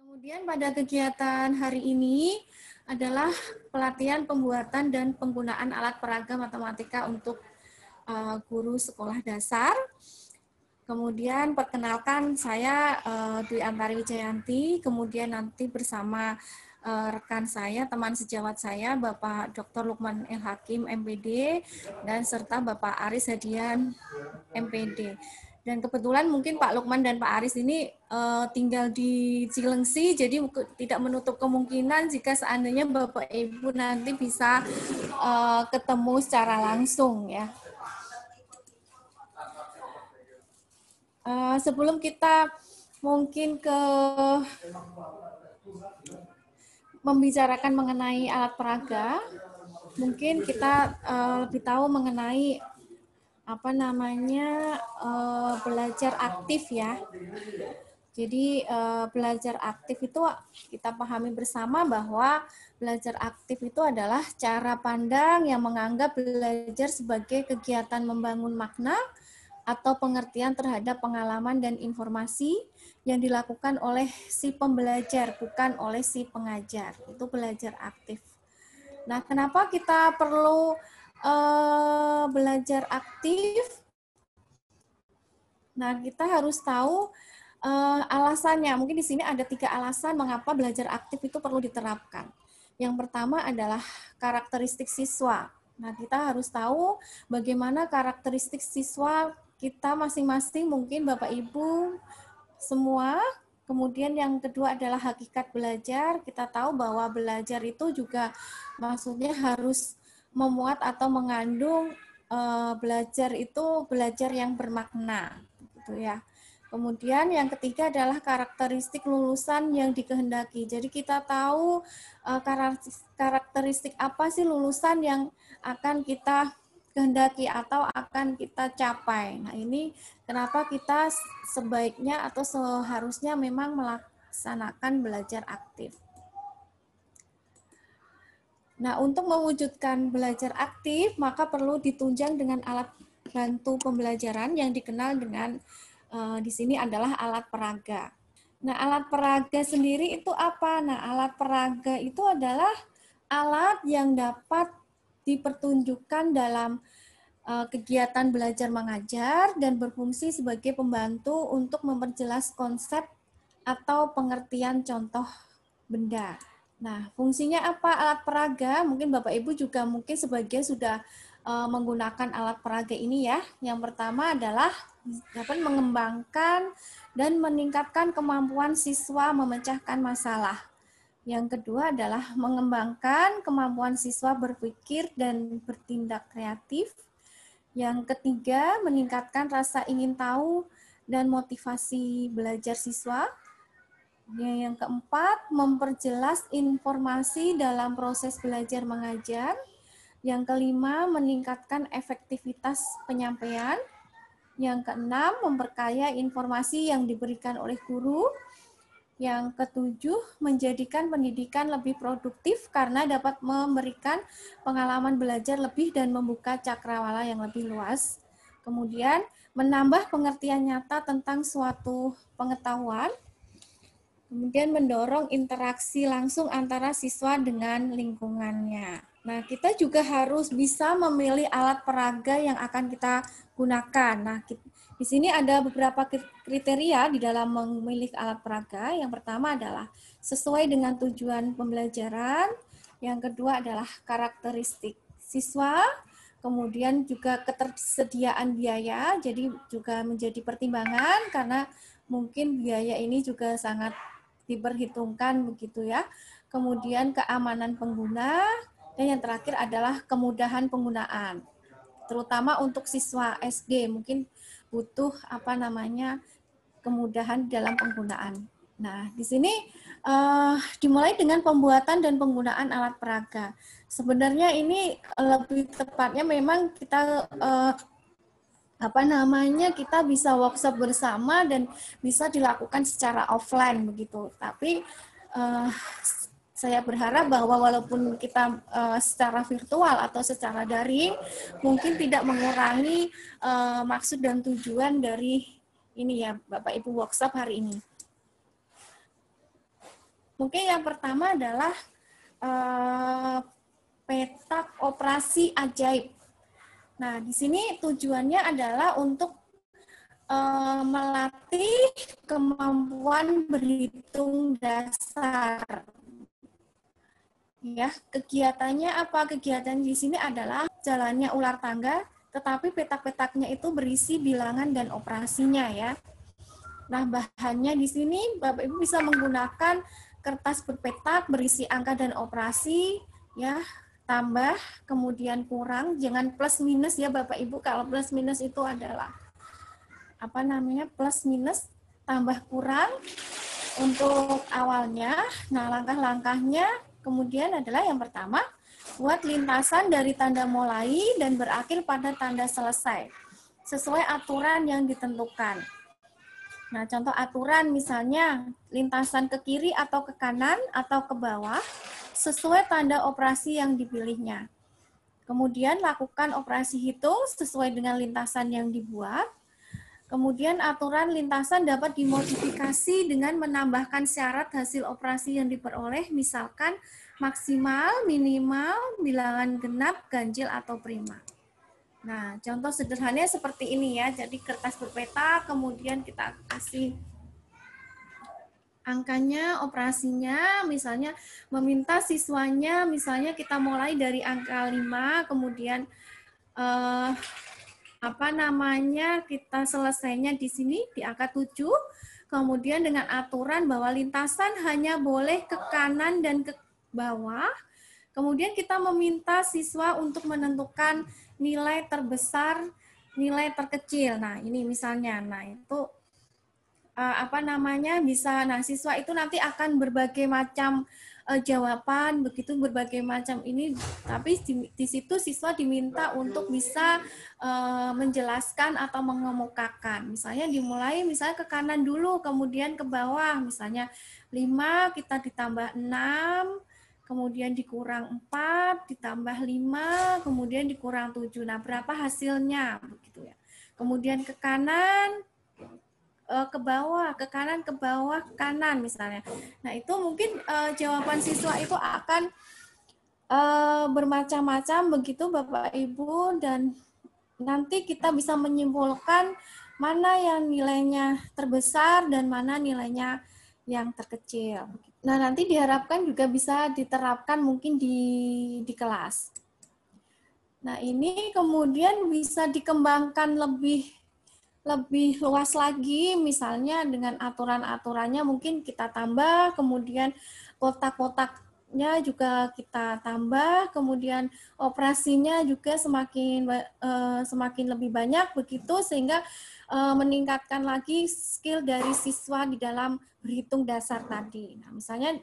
Kemudian pada kegiatan hari ini adalah pelatihan pembuatan dan penggunaan alat peraga matematika untuk guru sekolah dasar. Kemudian perkenalkan saya Dwi Antari Wijayanti, kemudian nanti bersama rekan saya, teman sejawat saya, Bapak Dr. Lukman El Hakim, MPD, dan serta Bapak Aris Hadian, MPD. Dan kebetulan mungkin Pak Lukman dan Pak Aris ini tinggal di Cilengsi, jadi tidak menutup kemungkinan jika seandainya Bapak Ibu nanti bisa ketemu secara langsung ya. Sebelum kita mungkin ke membicarakan mengenai alat peraga, mungkin kita lebih tahu mengenai belajar aktif ya. Jadi belajar aktif itu kita pahami bersama bahwa belajar aktif itu adalah cara pandang yang menganggap belajar sebagai kegiatan membangun makna atau pengertian terhadap pengalaman dan informasi yang dilakukan oleh si pembelajar, bukan oleh si pengajar. Itu belajar aktif. Nah, kenapa kita perlu belajar aktif? Nah, kita harus tahu alasannya. Mungkin di sini ada 3 alasan mengapa belajar aktif itu perlu diterapkan. Yang pertama adalah karakteristik siswa. Nah, kita harus tahu bagaimana karakteristik siswa kita masing-masing, mungkin Bapak Ibu semua. Kemudian yang kedua adalah hakikat belajar. Kita tahu bahwa belajar itu juga maksudnya harus memuat atau mengandung belajar itu belajar yang bermakna, gitu ya. Kemudian yang ketiga adalah karakteristik lulusan yang dikehendaki. Jadi kita tahu karakteristik apa sih lulusan yang akan kita kehendaki atau akan kita capai. Nah, ini kenapa kita sebaiknya atau seharusnya memang melaksanakan belajar aktif. Nah, untuk mewujudkan belajar aktif, maka perlu ditunjang dengan alat bantu pembelajaran yang dikenal dengan di sini adalah alat peraga. Nah, alat peraga sendiri itu apa? Nah, alat peraga itu adalah alat yang dapat dipertunjukkan dalam kegiatan belajar mengajar dan berfungsi sebagai pembantu untuk memperjelas konsep atau pengertian contoh benda. Nah, fungsinya apa alat peraga? Mungkin Bapak Ibu juga mungkin sebagian sudah menggunakan alat peraga ini ya. Yang pertama adalah dapat mengembangkan dan meningkatkan kemampuan siswa memecahkan masalah. Yang kedua adalah mengembangkan kemampuan siswa berpikir dan bertindak kreatif. Yang ketiga, meningkatkan rasa ingin tahu dan motivasi belajar siswa. Yang keempat, memperjelas informasi dalam proses belajar mengajar. Yang kelima, meningkatkan efektivitas penyampaian. Yang keenam, memperkaya informasi yang diberikan oleh guru. Yang ketujuh, menjadikan pendidikan lebih produktif karena dapat memberikan pengalaman belajar lebih dan membuka cakrawala yang lebih luas. Kemudian, menambah pengertian nyata tentang suatu pengetahuan. Kemudian, mendorong interaksi langsung antara siswa dengan lingkungannya. Nah, kita juga harus bisa memilih alat peraga yang akan kita gunakan. Nah, di sini ada beberapa kriteria di dalam memilih alat peraga. Yang pertama adalah sesuai dengan tujuan pembelajaran. Yang kedua adalah karakteristik siswa. Kemudian juga ketersediaan biaya, jadi juga menjadi pertimbangan karena mungkin biaya ini juga sangat diperhitungkan begitu ya. Kemudian keamanan pengguna, dan yang terakhir adalah kemudahan penggunaan. Terutama untuk siswa SD mungkin butuh kemudahan dalam penggunaan. Nah, di sini dimulai dengan pembuatan dan penggunaan alat peraga. Sebenarnya ini lebih tepatnya memang kita kita bisa workshop bersama dan bisa dilakukan secara offline begitu. Tapi saya berharap bahwa walaupun kita secara virtual atau secara daring, mungkin tidak mengurangi maksud dan tujuan dari ini ya Bapak Ibu workshop hari ini. Mungkin yang pertama adalah petak operasi ajaib. Nah, di sini tujuannya adalah untuk melatih kemampuan berhitung dasar. Ya, kegiatannya apa? Kegiatan di sini adalah jalannya ular tangga, tetapi petak-petaknya itu berisi bilangan dan operasinya ya. Nah, bahannya di sini Bapak Ibu bisa menggunakan kertas berpetak berisi angka dan operasi ya, tambah, kemudian kurang, jangan plus minus ya Bapak Ibu. Kalau plus minus itu adalah apa namanya? Plus minus tambah kurang untuk awalnya. Nah, langkah-langkahnya kemudian adalah yang pertama, buat lintasan dari tanda mulai dan berakhir pada tanda selesai sesuai aturan yang ditentukan. Nah, contoh aturan misalnya lintasan ke kiri atau ke kanan atau ke bawah sesuai tanda operasi yang dipilihnya. Kemudian lakukan operasi hitung sesuai dengan lintasan yang dibuat. Kemudian aturan lintasan dapat dimodifikasi dengan menambahkan syarat hasil operasi yang diperoleh, misalkan maksimal, minimal, bilangan genap, ganjil, atau prima. Nah, contoh sederhananya seperti ini ya. Jadi kertas berpetak, kemudian kita kasih angkanya, operasinya, misalnya meminta siswanya, misalnya kita mulai dari angka 5, kemudian kita selesainya di sini di angka 7, kemudian dengan aturan bahwa lintasan hanya boleh ke kanan dan ke bawah, kemudian kita meminta siswa untuk menentukan nilai terbesar, nilai terkecil. Nah, ini misalnya, nah itu siswa itu nanti akan berbagai macam jawaban, begitu berbagai macam ini, tapi di situ siswa diminta untuk bisa menjelaskan atau mengemukakan. Misalnya dimulai misalnya ke kanan dulu, kemudian ke bawah, misalnya 5 kita ditambah 6, kemudian dikurang 4, ditambah 5, kemudian dikurang 7. Nah, berapa hasilnya? Begitu ya. Kemudian ke kanan, ke bawah, ke kanan, ke bawah, kanan misalnya. Nah, itu mungkin jawaban siswa itu akan bermacam-macam begitu Bapak Ibu, dan nanti kita bisa menyimpulkan mana yang nilainya terbesar dan mana nilainya yang terkecil. Nah, nanti diharapkan juga bisa diterapkan mungkin di kelas. Nah, ini kemudian bisa dikembangkan lebih luas lagi, misalnya dengan aturan-aturannya mungkin kita tambah, kemudian kotak-kotaknya juga kita tambah, kemudian operasinya juga semakin lebih banyak begitu, sehingga meningkatkan lagi skill dari siswa di dalam berhitung dasar tadi. Nah, misalnya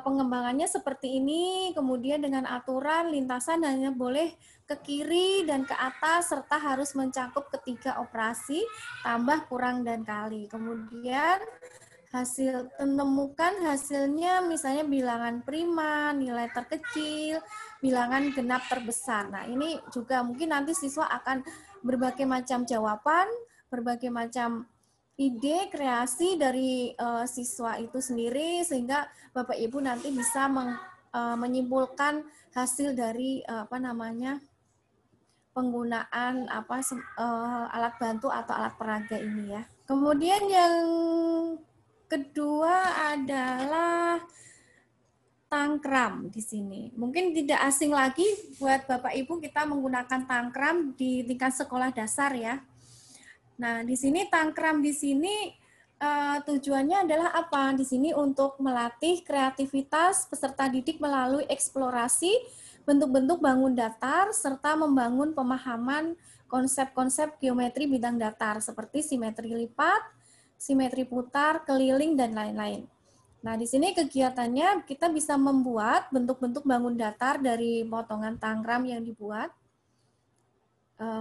pengembangannya seperti ini, kemudian dengan aturan lintasan hanya boleh ke kiri dan ke atas, serta harus mencakup ketiga operasi, tambah, kurang, dan kali. Kemudian menemukan hasilnya misalnya bilangan prima, nilai terkecil, bilangan genap terbesar. Nah, ini juga mungkin nanti siswa akan berbagai macam jawaban, berbagai macam ide, kreasi dari siswa itu sendiri, sehingga Bapak Ibu nanti bisa menyimpulkan hasil dari penggunaan alat bantu atau alat peraga ini ya. Kemudian yang kedua adalah tangkram di sini. Mungkin tidak asing lagi buat Bapak Ibu kita menggunakan tangkram di tingkat sekolah dasar ya. Nah, di sini tangkram di sini tujuannya adalah apa? Di sini untuk melatih kreativitas peserta didik melalui eksplorasi bentuk-bentuk bangun datar serta membangun pemahaman konsep-konsep geometri bidang datar seperti simetri lipat, simetri putar, keliling, dan lain-lain. Nah, di sini kegiatannya kita bisa membuat bentuk-bentuk bangun datar dari potongan tangkram yang dibuat.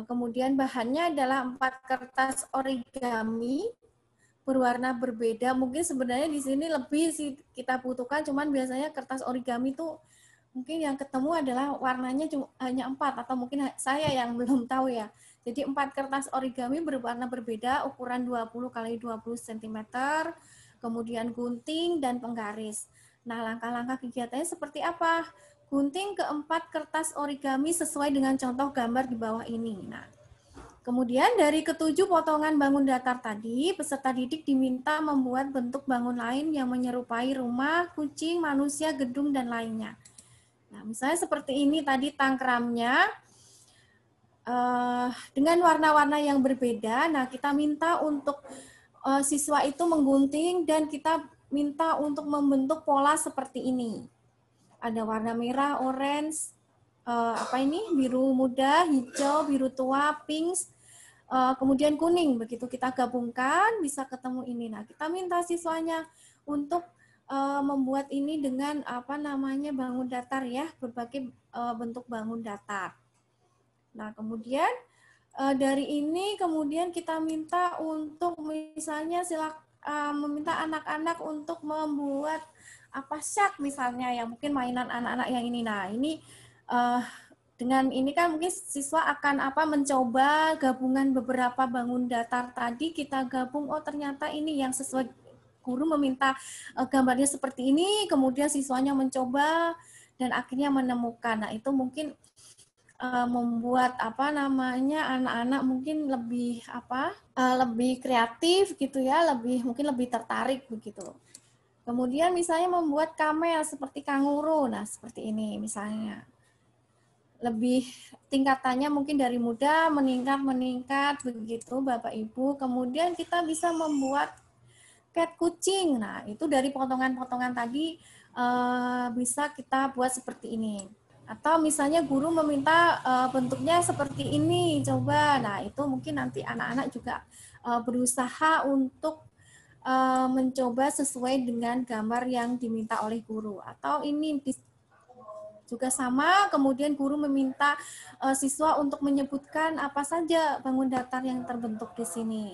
Kemudian bahannya adalah 4 kertas origami berwarna berbeda. Mungkin sebenarnya di sini lebih sih kita butuhkan, cuman biasanya kertas origami itu mungkin yang ketemu adalah warnanya hanya 4, atau mungkin saya yang belum tahu ya. Jadi 4 kertas origami berwarna berbeda, ukuran 20 x 20 cm, kemudian gunting dan penggaris. Nah, langkah-langkah kegiatannya seperti apa? Gunting keempat kertas origami sesuai dengan contoh gambar di bawah ini. Nah, kemudian dari ketujuh potongan bangun datar tadi, peserta didik diminta membuat bentuk bangun lain yang menyerupai rumah, kucing, manusia, gedung, dan lainnya. Nah, misalnya seperti ini tadi tangkramnya, dengan warna-warna yang berbeda. Nah, kita minta untuk siswa itu menggunting dan kita minta untuk membentuk pola seperti ini. Ada warna merah, orange, biru muda, hijau, biru tua, pink, kemudian kuning. Begitu kita gabungkan bisa ketemu ini. Nah, kita minta siswanya untuk membuat ini dengan bangun datar ya, berbagai bentuk bangun datar. Nah, kemudian dari ini kemudian kita minta untuk misalnya meminta anak-anak untuk membuat syak misalnya ya, mungkin mainan anak-anak yang ini. Nah, ini dengan ini kan mungkin siswa akan mencoba gabungan beberapa bangun datar tadi, kita gabung, oh ternyata ini yang sesuai, guru meminta gambarnya seperti ini, kemudian siswanya mencoba dan akhirnya menemukan. Nah, itu mungkin membuat anak-anak mungkin lebih lebih kreatif gitu ya, mungkin lebih tertarik begitu. Kemudian misalnya membuat kamel seperti kanguru. Nah, seperti ini misalnya. Lebih tingkatannya mungkin dari mudah meningkat begitu Bapak Ibu. Kemudian kita bisa membuat cat kucing. Nah, itu dari potongan-potongan tadi bisa kita buat seperti ini. Atau misalnya guru meminta bentuknya seperti ini, coba. Nah, itu mungkin nanti anak-anak juga berusaha untuk mencoba sesuai dengan gambar yang diminta oleh guru. Atau ini juga sama, kemudian guru meminta siswa untuk menyebutkan apa saja bangun datar yang terbentuk di sini.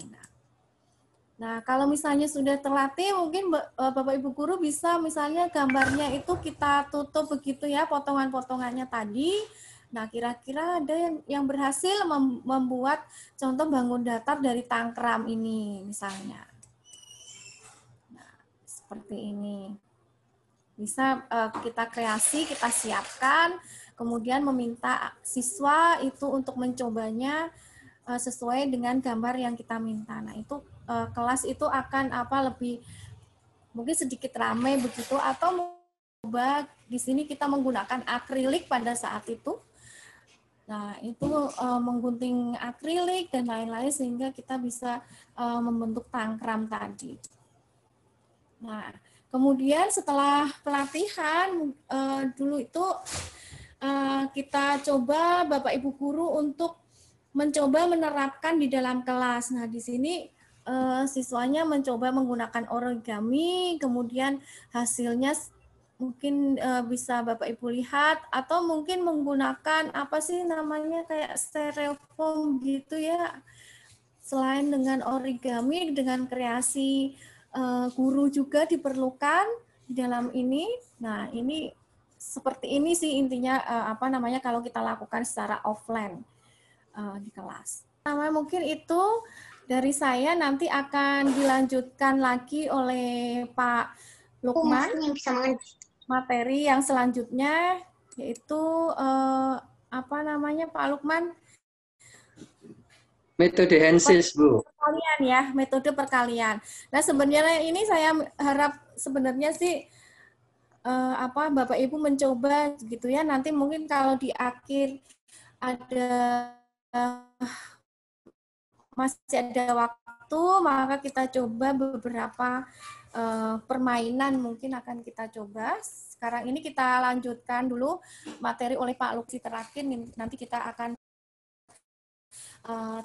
Nah, kalau misalnya sudah terlatih, mungkin Bapak Ibu guru bisa misalnya gambarnya itu kita tutup begitu ya, potongan-potongannya tadi. Nah, kira-kira ada yang berhasil membuat contoh bangun datar dari tangkram ini misalnya. Nah, seperti ini. Bisa kita kreasi, kita siapkan, kemudian meminta siswa itu untuk mencobanya sesuai dengan gambar yang kita minta. Nah, itu kelas itu akan lebih mungkin sedikit ramai begitu, atau coba di sini kita menggunakan akrilik pada saat itu. Nah, itu menggunting akrilik dan lain-lain sehingga kita bisa membentuk tangkram tadi. Nah, kemudian setelah pelatihan dulu itu kita coba Bapak Ibu guru untuk mencoba menerapkan di dalam kelas. Nah, di sini siswanya mencoba menggunakan origami, kemudian hasilnya mungkin bisa Bapak Ibu lihat, atau mungkin menggunakan kayak styrofoam gitu ya. Selain dengan origami, dengan kreasi guru juga diperlukan di dalam ini. Nah, ini seperti ini sih intinya kalau kita lakukan secara offline di kelas. Mungkin itu dari saya, nanti akan dilanjutkan lagi oleh Pak Lukman. Materi yang selanjutnya yaitu Pak Lukman? Metode Hensis, Bu. Perkalian ya, metode perkalian. Nah, sebenarnya ini saya harap sebenarnya sih Bapak Ibu mencoba gitu ya. Nanti mungkin kalau di akhir ada masih ada waktu, maka kita coba beberapa permainan mungkin akan kita coba. Sekarang ini kita lanjutkan dulu materi oleh Pak Lutfi terakhir. Nanti kita akan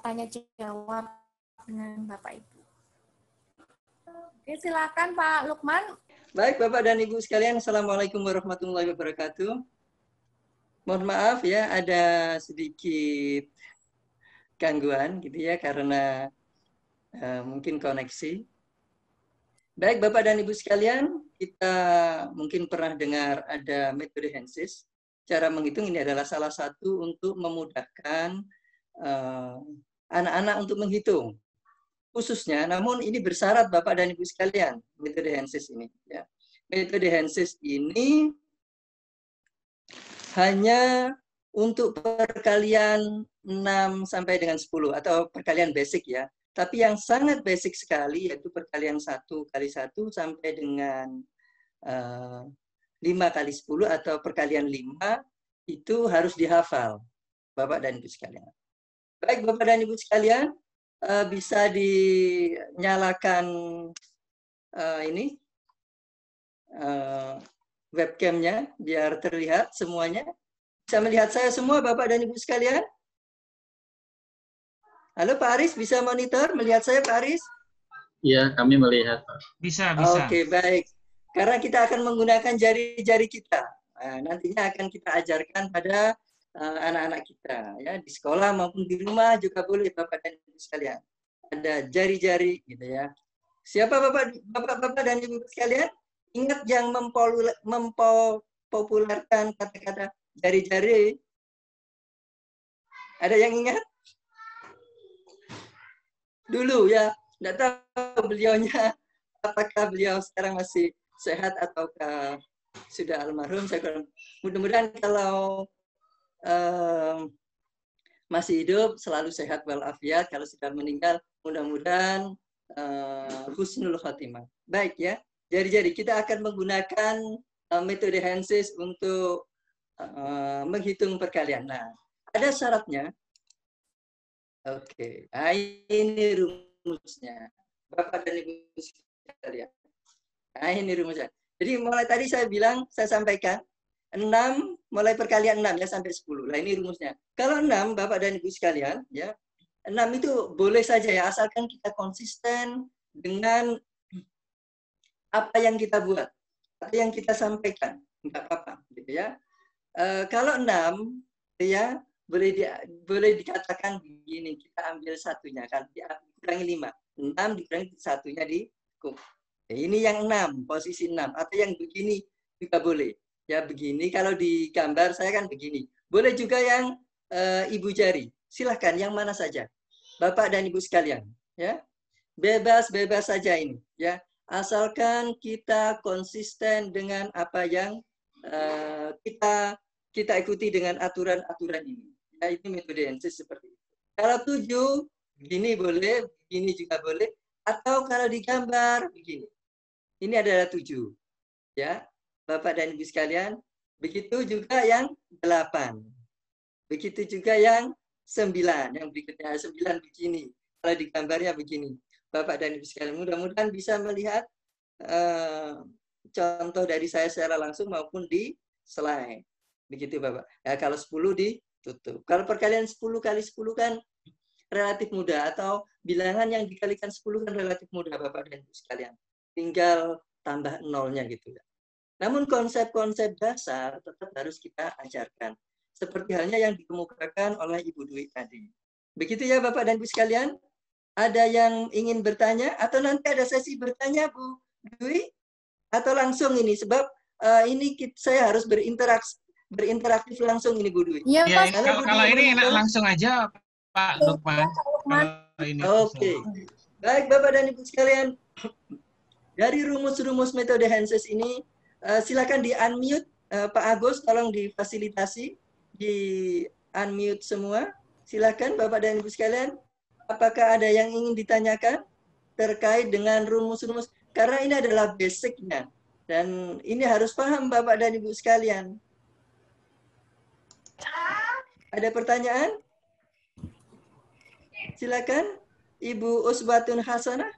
tanya jawab dengan Bapak Ibu. Oke, silakan Pak Lukman. Baik, Bapak dan Ibu sekalian, Assalamualaikum warahmatullahi wabarakatuh. Mohon maaf ya, ada sedikit gangguan gitu ya, karena mungkin koneksi. Baik, Bapak dan Ibu sekalian, kita mungkin pernah dengar ada metode Hensis. Cara menghitung ini adalah salah satu untuk memudahkan anak-anak untuk menghitung. Khususnya, namun ini bersyarat Bapak dan Ibu sekalian, metode Hensis ini. Ya. metode Henses ini hanya untuk perkalian 6 sampai dengan 10 atau perkalian basic ya. Tapi yang sangat basic sekali yaitu perkalian 1 kali 1 sampai dengan 5 kali 10 atau perkalian 5 itu harus dihafal, Bapak dan Ibu sekalian. Baik, Bapak dan Ibu sekalian, bisa dinyalakan ini webcamnya biar terlihat semuanya. Bisa melihat saya semua, Bapak dan Ibu sekalian? Halo Pak Aris, bisa monitor melihat saya Pak Aris? Iya, kami melihat. Bisa, bisa. Oke, baik. Karena kita akan menggunakan jari-jari kita. Nantinya akan kita ajarkan pada anak-anak kita ya, di sekolah maupun di rumah juga boleh Bapak dan Ibu sekalian. Ada jari-jari gitu ya. Siapa Bapak dan Ibu sekalian? Ingat yang mempopulerkan kata-kata jari-jari? Ada yang ingat? Dulu ya, tidak tahu beliaunya apakah beliau sekarang masih sehat ataukah sudah almarhum. Mudah-mudahan kalau masih hidup selalu sehat walafiat. Kalau sudah meninggal mudah-mudahan husnul khotimah. Baik ya, jadi kita akan menggunakan metode Henses untuk menghitung perkalian. Nah, ada syaratnya. Oke, nah, ini rumusnya, Bapak dan Ibu sekalian. Nah, ini rumusnya. Jadi mulai tadi saya sampaikan 6 mulai perkalian 6 ya sampai 10. Nah, ini rumusnya. Kalau 6 Bapak dan Ibu sekalian ya, 6 itu boleh saja ya asalkan kita konsisten dengan apa yang kita buat, apa yang kita sampaikan, enggak apa-apa gitu ya. Kalau 6 ya boleh dikatakan begini, kita ambil satunya kan dikurangi 5. 6 dikurangi satunya di ini yang 6, posisi 6 atau yang begini juga boleh. Ya begini kalau di gambar saya kan begini. Boleh juga yang ibu jari. Silahkan yang mana saja. Bapak dan Ibu sekalian, ya. Bebas-bebas saja ini, ya. Asalkan kita konsisten dengan apa yang kita ikuti dengan aturan-aturan ini. Ya, itu metode Henses seperti itu. Kalau 7, begini boleh, begini juga boleh. Atau kalau digambar, begini. Ini adalah 7. Ya, Bapak dan Ibu sekalian. Begitu juga yang 8. Begitu juga yang 9. Yang berikutnya 9 begini. Kalau digambarnya begini. Bapak dan Ibu sekalian, mudah-mudahan bisa melihat contoh dari saya secara langsung maupun di slide. Begitu Bapak. Ya, kalau 10 ditutup. Kalau perkalian 10 kali 10 kan relatif mudah, atau bilangan yang dikalikan 10 kan relatif mudah Bapak dan Ibu sekalian. Tinggal tambah nolnya gitu ya. Namun konsep-konsep dasar tetap harus kita ajarkan. Seperti halnya yang dikemukakan oleh Ibu Dwi tadi. Begitu ya Bapak dan Ibu sekalian. Ada yang ingin bertanya atau nanti ada sesi bertanya Bu Dwi? Atau langsung ini sebab ini saya harus berinteraktif langsung ini Bu Dwi. Iya, ya, kalau ini enak langsung aja Pak Lukman. Oke. Baik Bapak dan Ibu sekalian. Dari rumus-rumus metode Henses ini silakan di-unmute Pak Agus, tolong difasilitasi, di-unmute semua. Silakan Bapak dan Ibu sekalian. Apakah ada yang ingin ditanyakan terkait dengan rumus-rumus? Karena ini adalah basicnya. Dan ini harus paham Bapak dan Ibu sekalian. Ada pertanyaan? Silakan Ibu Usbatun Hasanah.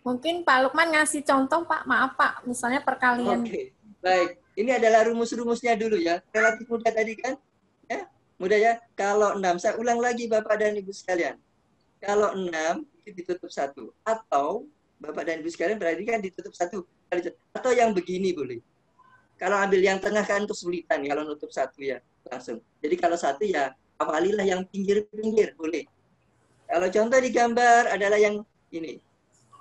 Mungkin Pak Lukman ngasih contoh Pak, maaf Pak, misalnya perkalian. Oke, baik. Ini adalah rumus-rumusnya dulu ya. Relatif mudah tadi kan? Ya, mudah ya. Kalau 6, saya ulang lagi Bapak dan Ibu sekalian. Kalau 6 itu ditutup 1. Atau Bapak dan Ibu sekalian berarti kan ditutup 1. Atau yang begini boleh. Kalau ambil yang tengah kan kesulitan kalau nutup 1 ya langsung. Jadi kalau 1 ya awalilah yang pinggir-pinggir boleh. Kalau contoh di gambar adalah yang ini.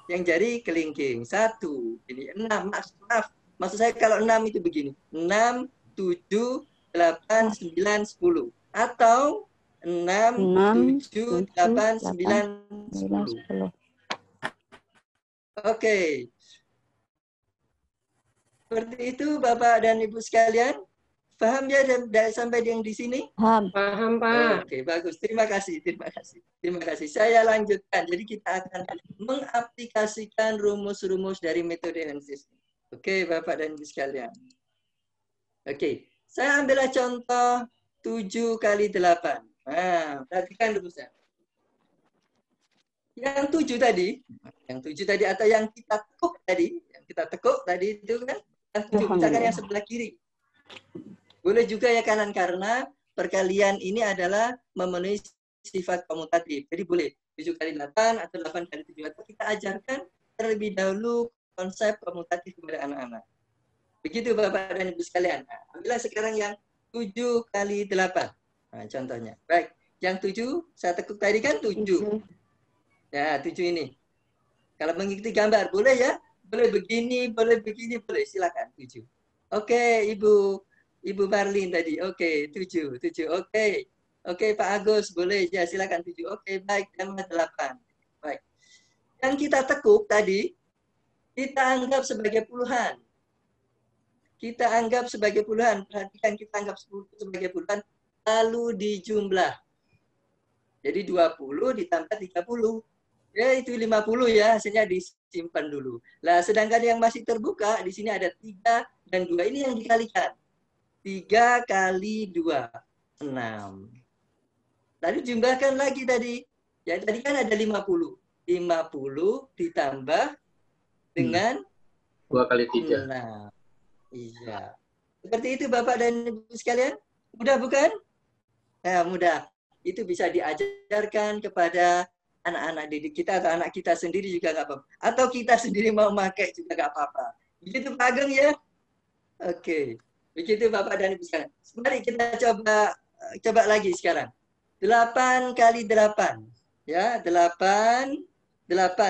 Yang jari kelingking 1, ini 6. Maaf. Maksud saya kalau 6 itu begini. 6, 7, 8, 9, 10. Atau 6, 7, 8, 9, 10. Oke. Seperti itu Bapak dan Ibu sekalian. Paham ya sampai yang di sini? Paham. Paham, Pak. Oke, bagus. Terima kasih, terima kasih. Terima kasih. Saya lanjutkan. Jadi kita akan mengaplikasikan rumus-rumus dari metode ANSYS. Oke, Bapak dan Ibu sekalian. Oke, saya ambillah contoh 7 kali 8. Nah, perhatikan rumusnya. Yang 7 tadi atau yang kita tekuk tadi itu kan yang 7, misalkan yang sebelah kiri. Boleh juga ya kanan karena perkalian ini adalah memenuhi sifat komutatif. Jadi boleh 7 kali 8 atau 8 kali 7. Atau kita ajarkan terlebih dahulu konsep komutatif kepada anak-anak. Begitu Bapak dan Ibu sekalian. Nah, ambillah sekarang yang 7 kali 8. Nah, contohnya. Baik, yang 7 saya tekuk tadi kan 7. Ya, 7 ini. Kalau mengikuti gambar, boleh ya? Boleh begini, boleh. Silakan, 7. Oke, Ibu Marlin tadi. Oke, 7. Oke, Pak Agus, boleh. Ya, silakan 7. Oke, baik. Tambah 8. Baik. Yang kita tekuk tadi, kita anggap sebagai puluhan. Perhatikan, kita anggap sebagai puluhan. Lalu dijumlah. Jadi 20 ditambah 30. Ya, itu 50 ya, hasilnya disimpan dulu. Nah, sedangkan yang masih terbuka, di sini ada 3 dan 2. Ini yang dikalikan. 3 kali 2, 6. Lalu jumlahkan lagi tadi. Ya, tadi kan ada 50. 50 ditambah dengan 2 kali 3. 6. Iya. Seperti itu Bapak dan Ibu sekalian. Mudah bukan? Nah, mudah. Itu bisa diajarkan kepada anak-anak didik kita atau anak kita sendiri juga nggak apa-apa. Atau kita sendiri mau pakai juga nggak apa-apa. Begitu Pak Ageng ya? Oke. Begitu Bapak dan Ibu sekalian. Mari kita coba lagi sekarang. 8 kali 8. Ya, 8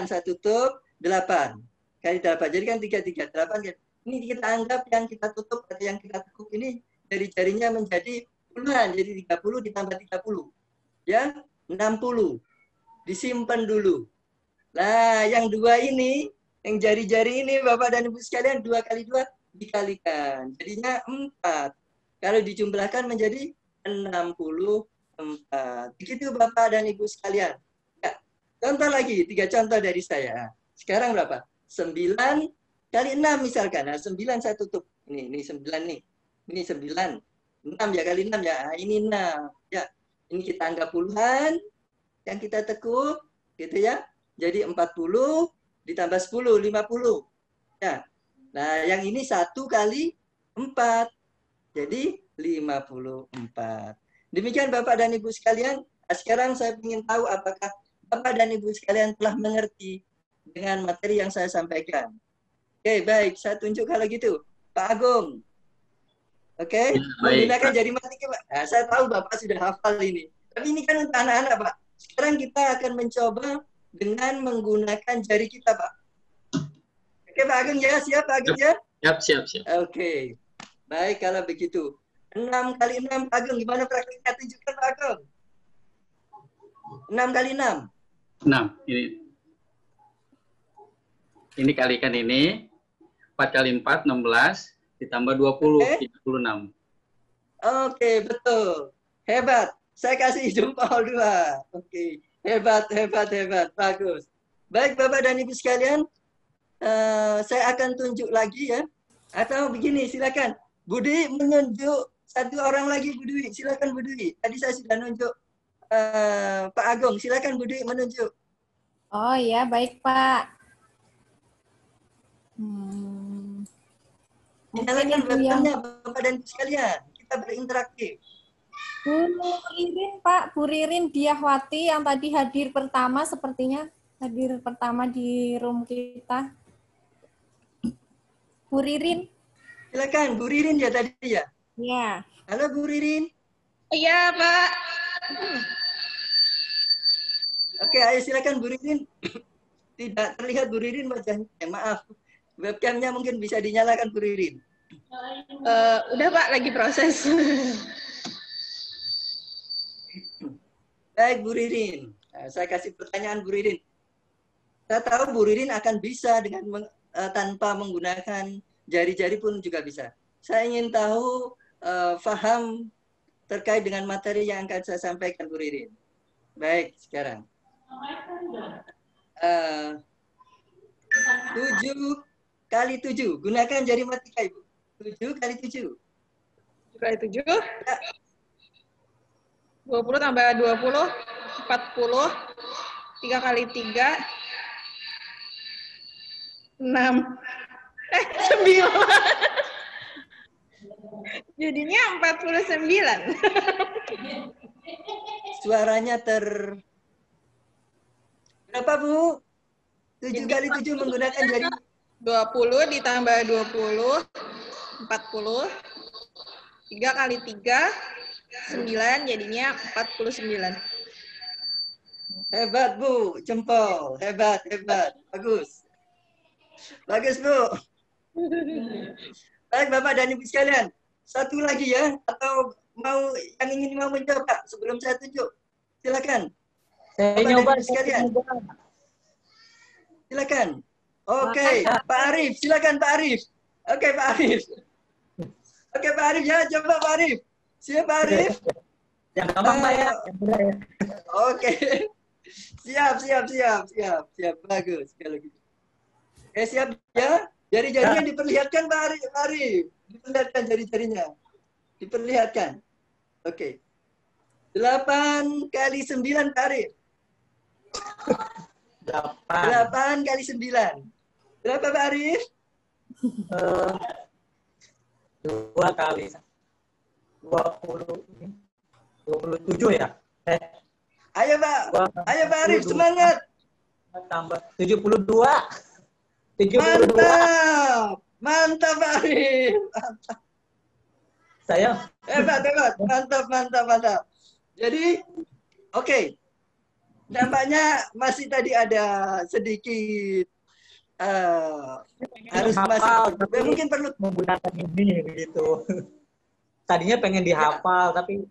saya tutup 8 kali 8. Jadi kan 3. 8 kan. Ini kita anggap yang kita tutup atau yang kita tekuk ini dari jarinya menjadi puluhan. Jadi 30 ditambah 30. Ya, 60. Disimpan dulu. Nah, yang 2 ini, yang jari-jari ini Bapak dan Ibu sekalian, 2 kali 2 dikalikan. Jadinya 4. Kalau dijumlahkan menjadi 64. Begitu Bapak dan Ibu sekalian. Ya, contoh lagi, 3 contoh dari saya. Sekarang berapa? 9 kali 6 misalkan. Nah, 9 saya tutup. Ini 9 nih. Ini 9. 6 ya kali 6 ya. Ini 6. Ya, ini kita anggap puluhan. Yang kita tekuk, gitu ya. Jadi 40 ditambah 10, 50. Ya. Nah, yang ini 1 kali 4. Jadi 54. Demikian Bapak dan Ibu sekalian. Nah, sekarang saya ingin tahu apakah Bapak dan Ibu sekalian telah mengerti dengan materi yang saya sampaikan. Oke, baik. Saya tunjuk kalau gitu. Pak Agung. Oke, Ya, menggunakan jari matik, Pak. Nah, saya tahu Bapak sudah hafal ini. Tapi ini kan untuk anak-anak, Pak. Sekarang kita akan mencoba dengan menggunakan jari kita, Pak. Oke, Pak Agung ya, siap Pak Agung ya? Siap. Oke, baik kalau begitu. 6 kali 6, Pak Agung, gimana praktiknya? Tunjukkan Pak Agung. 6 kali 6. 6. Ini kalikan ini. 4 kali 4, 16. Ditambah 20, 36. Oke, betul. Hebat. Saya kasih jempol 2. Oke, hebat. Bagus. Baik, Bapak dan Ibu sekalian. Saya akan tunjuk lagi ya. Atau begini, silakan. Budi menunjuk satu orang lagi, Bu Dwi. Silakan Bu Dwi. Tadi saya sudah nunjuk Pak Agung. Silakan Bu Dwi menunjuk. Oh ya, baik Pak. Nyalakan webcamnya Bapak dan Ibu sekalian. Kita berinteraksi. Bu Ririn, Pak. Bu Ririn Diahwati yang tadi hadir pertama sepertinya. Hadir pertama di room kita. Bu Ririn. Silakan, Bu Ririn ya tadi ya? Ya. Halo Bu Ririn. Iya, Pak. Oke, ayo silakan Bu Ririn. Tidak terlihat Bu Ririn wajahnya. Maaf. Webcamnya mungkin bisa dinyalakan Bu Ririn. Udah, Pak, lagi proses. Baik Bu Ririn. Nah, saya kasih pertanyaan Bu Ririn. Saya tahu Bu Ririn akan bisa dengan tanpa menggunakan jari-jari pun juga bisa. Saya ingin tahu paham terkait dengan materi yang akan saya sampaikan, Bu Ririn. Baik, sekarang. 7 kali 7. Gunakan jari matika, Ibu. 7 kali 7. 7 kali 7. 20 tambah 20, 40. 3 kali 3, 6. 9. Jadinya 49. Suaranya berapa, Bu? 7 kali 7 menggunakan jari 20 ditambah 20, 40. 3 kali 3, 9, jadinya 49. Hebat, Bu. Jempol. Hebat, hebat. Bagus. Bagus, Bu. Baik, Bapak dan Ibu sekalian. Satu lagi ya, atau yang ingin menjawab, Pak, sebelum saya tunjuk. Silakan. Saya Bapak nyoba. dan Ibu sekalian. Silakan. Oke, Pak Arif. Silakan, Pak Arif. Oke, Pak Arif. Oke, Pak Arif ya. Coba, Pak Arif. Siap, Pak Arif? Yang gampang, Pak ya. Oke. Siap. Bagus. Kalau gitu. Siap ya. Jari-jarinya diperlihatkan, Pak Arif. Diperlihatkan jari-jarinya. Diperlihatkan. Oke. 8 kali 9, Pak Arif. 8 kali 9. Berapa, Pak Arif? 2 kali 27 ya? Ayo, Pak. Ayo, Pak Arif, semangat. Tambah 72. Mantap, Pak Arif. Saya Hebat. Mantap. Jadi, oke. Nampaknya masih tadi ada sedikit harus hafal, masih tapi mungkin perlu menggunakan ini begitu. Tadinya pengen dihafal, tapi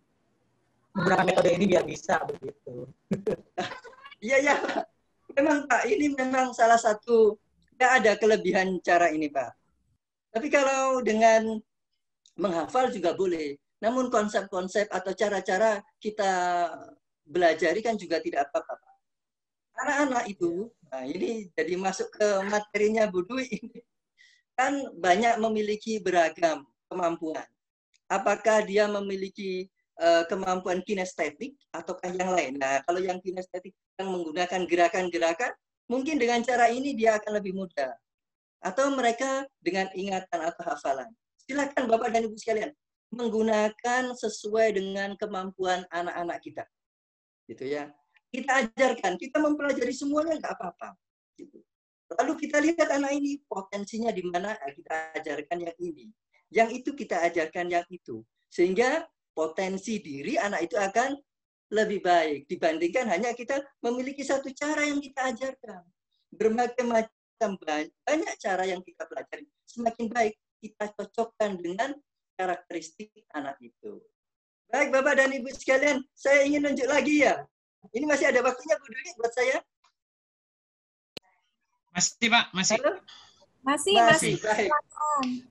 menggunakan metode ini biar bisa begitu. Iya, Pak. Memang, Pak, ini memang salah satu, ya ada kelebihan cara ini, Pak. Tapi kalau dengan menghafal juga boleh. Namun konsep-konsep atau cara-cara kita belajari kan juga tidak apa-apa. Anak-anak itu, nah ini jadi masuk ke materinya Bu Dwi ini, kan banyak memiliki beragam kemampuan. Apakah dia memiliki kemampuan kinestetik ataukah yang lain? Nah, kalau yang kinestetik yang menggunakan gerakan-gerakan, mungkin dengan cara ini dia akan lebih mudah. Atau mereka dengan ingatan atau hafalan. Silakan Bapak dan Ibu sekalian, menggunakan sesuai dengan kemampuan anak-anak kita. Gitu ya. Kita ajarkan, kita mempelajari semuanya nggak apa-apa. Gitu. Lalu kita lihat anak ini potensinya di mana, kita ajarkan yang ini. Yang itu kita ajarkan yang itu. Sehingga potensi diri anak itu akan lebih baik dibandingkan hanya kita memiliki satu cara yang kita ajarkan. Berbagai macam banyak cara yang kita pelajari. Semakin baik kita cocokkan dengan karakteristik anak itu. Baik, Bapak dan Ibu sekalian, saya ingin tunjuk lagi ya. Ini masih ada waktunya, Bu Dwi, buat saya? Masih, Pak, masih. Halo? Masih. Baik.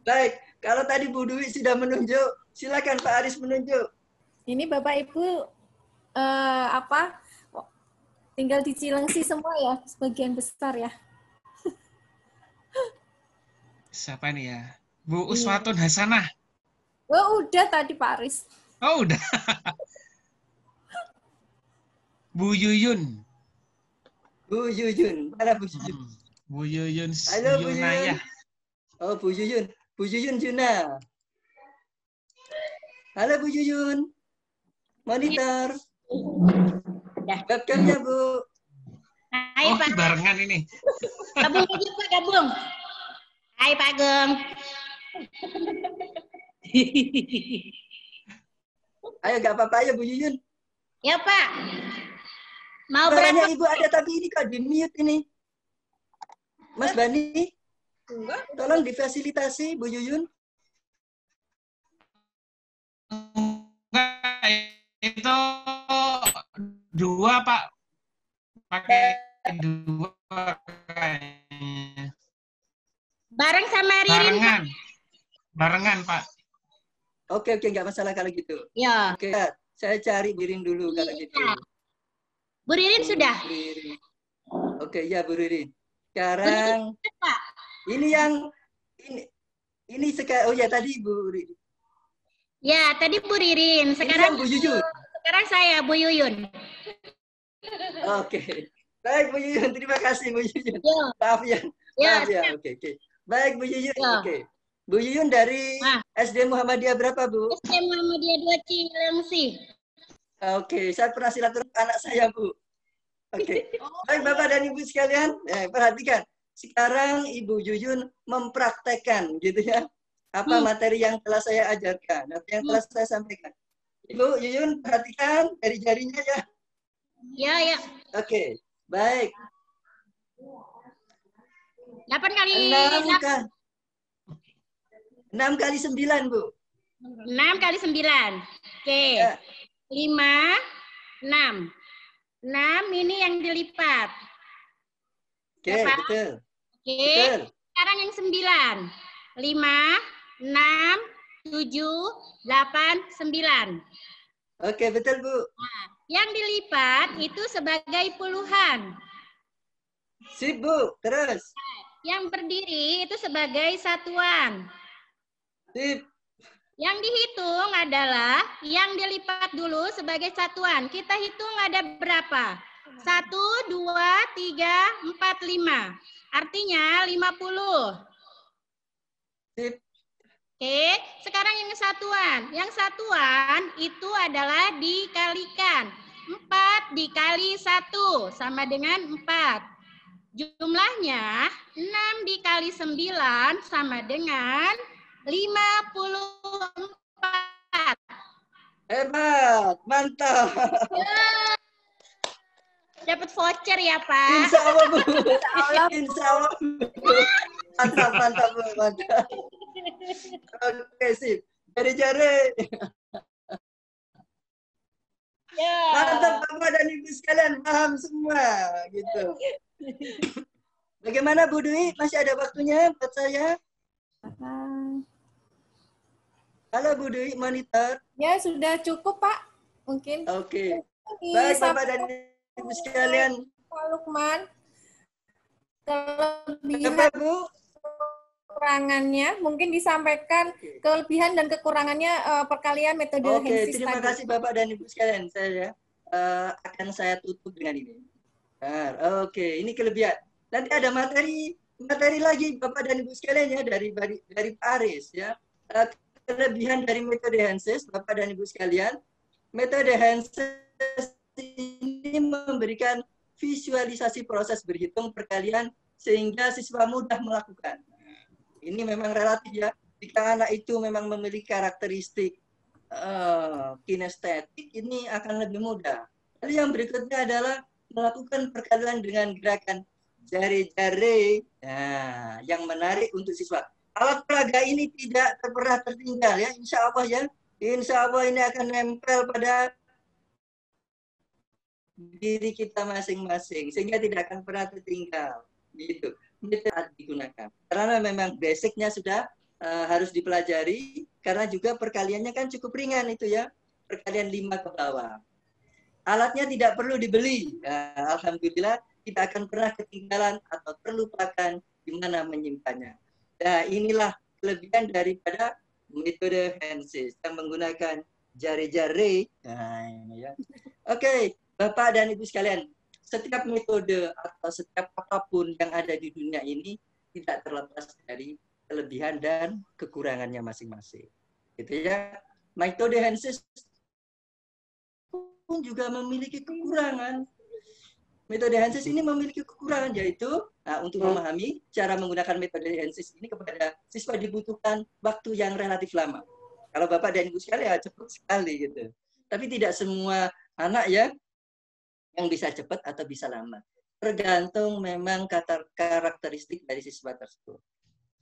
Baik, kalau tadi Bu Dwi sudah menunjuk, silakan Pak Aris menunjuk. Ini Bapak Ibu tinggal di Cilengsi semua ya, sebagian besar ya. Siapa nih ya? Bu Uswatun Hasanah. Oh, udah tadi Pak Aris. Oh, udah. Bu Yuyun. Bu Yuyun, mana Bu Yuyun? Bu Yuyun Halo, Bu Yunaya. Yuyun. Oh, Bu Yuyun. Bu Yuyun Juna. Halo, Bu Yuyun. Monitor. Webcamnya, Bu. Hai, Oh, Pak. barengan ini. Gabung aja, Pak, gabung. Hai, Pak Ageng. Ayo, nggak apa-apa. Ayo, Bu Yuyun. Ya, Pak. Mau Suaranya berapa? Ibu ada, tapi ini kok di-mute ini. Mas Bani, tolong difasilitasi, Bu Yuyun. Enggak, itu 2, Pak. Pakai 2. kayaknya. Bareng sama Ririn. Barengan. Barengan, Pak. Oke, nggak masalah kalau gitu. Ya. Oke, saya cari Birin dulu kalau gitu. Bu Ririn sudah. Ririn. Oke, ya Bu Ririn. Sekarang Pak. ini yang ini sekarang, oh ya tadi Bu Ririn. Ya, tadi Bu Ririn. Sekarang Bu Yuyun. Sekarang saya Bu Yuyun. Oke. Baik Bu Yuyun, terima kasih Bu Yuyun. Ya. Maaf ya. Ya, Maaf ya. Oke. Baik Bu Yuyun. Ya. Oke. Bu Yuyun dari SD Muhammadiyah berapa, Bu? SD Muhammadiyah 2 Cilengsi. Oke, saya pernah silaturahmi anak saya, Bu. Oke. Baik Bapak dan Ibu sekalian, perhatikan. Sekarang Ibu Yuyun mempraktekkan gitu ya. Apa materi yang telah saya ajarkan, apa yang telah saya sampaikan. Ibu Yuyun perhatikan dari jarinya ya. Ya. Oke, baik. 8 kali 6 kali 9, Bu. 6 kali 9. Oke. Ya. 5, 6. 6 ini yang dilipat. Oke, Ya, Pak? betul. Oke. Betul. Sekarang yang 9. 5, 6, 7, 8, 9. Oke, betul, Bu. Yang dilipat itu sebagai puluhan. Sip, Bu. Terus. Yang berdiri itu sebagai satuan. Sip. Yang dihitung adalah yang dilipat dulu sebagai satuan. Kita hitung ada berapa? 1, 2, 3, 4, 5. Artinya 50. Sip. Oke, sekarang yang satuan. Yang satuan itu adalah dikalikan. 4 dikali 1 sama dengan 4. Jumlahnya 6 dikali 9 sama dengan 54. Hebat, mantap. Dapat voucher ya, Pak? Insya Allah, Bu. Insya Allah, Bu. Mantap, Bu. Mantap. Oke, sip. Jari-jari. Ya. Mantap, Bapak dan Ibu sekalian. Paham semua. Gitu. Bagaimana, Bu Dwi? Masih ada waktunya buat saya? Halo, Bu Dwi, monitor. Ya, sudah cukup, Pak. Mungkin. Oke. Baik, Bapak dan Ibu sekalian. Pak Lukman. Apa, Bu? Kekurangannya mungkin disampaikan kelebihan dan kekurangannya perkalian metode Hensis terima tadi. kasih Bapak dan Ibu sekalian. Saya akan saya tutup dengan ini. Oke, ini kelebihan. Nanti ada materi lagi Bapak dan Ibu sekalian ya dari Pak Aris ya. Kelebihan dari metode Hensis Bapak dan Ibu sekalian. Metode Hensis ini memberikan visualisasi proses berhitung perkalian sehingga siswa mudah melakukan. Ini memang relatif ya. Jika anak itu memang memiliki karakteristik kinestetik, ini akan lebih mudah. Lalu yang berikutnya adalah melakukan perkalian dengan gerakan jari-jari. Nah, yang menarik untuk siswa. Alat peraga ini tidak pernah tertinggal ya, insya Allah ya. Insya Allah ini akan nempel pada diri kita masing-masing, sehingga tidak akan pernah tertinggal. Gitu. Itu digunakan karena memang basicnya sudah harus dipelajari karena juga perkaliannya kan cukup ringan itu ya, perkalian 5 ke bawah. Alatnya tidak perlu dibeli. Alhamdulillah tidak akan pernah ketinggalan atau terlupakan di mana menyimpannya. Nah, inilah kelebihan daripada metode Hensis yang menggunakan jari-jari. Nah, ini ya. Oke, Bapak dan Ibu sekalian, setiap metode atau setiap apapun yang ada di dunia ini tidak terlepas dari kelebihan dan kekurangannya masing-masing. Gitu ya. Metode Hensis pun juga memiliki kekurangan. Metode Hensis ini memiliki kekurangan, yaitu untuk memahami cara menggunakan metode Hensis ini kepada siswa dibutuhkan waktu yang relatif lama. Kalau Bapak dan Ibu sekalian ya cepat sekali gitu. Tapi tidak semua anak ya yang bisa cepat atau bisa lama. Tergantung memang karakteristik dari siswa tersebut.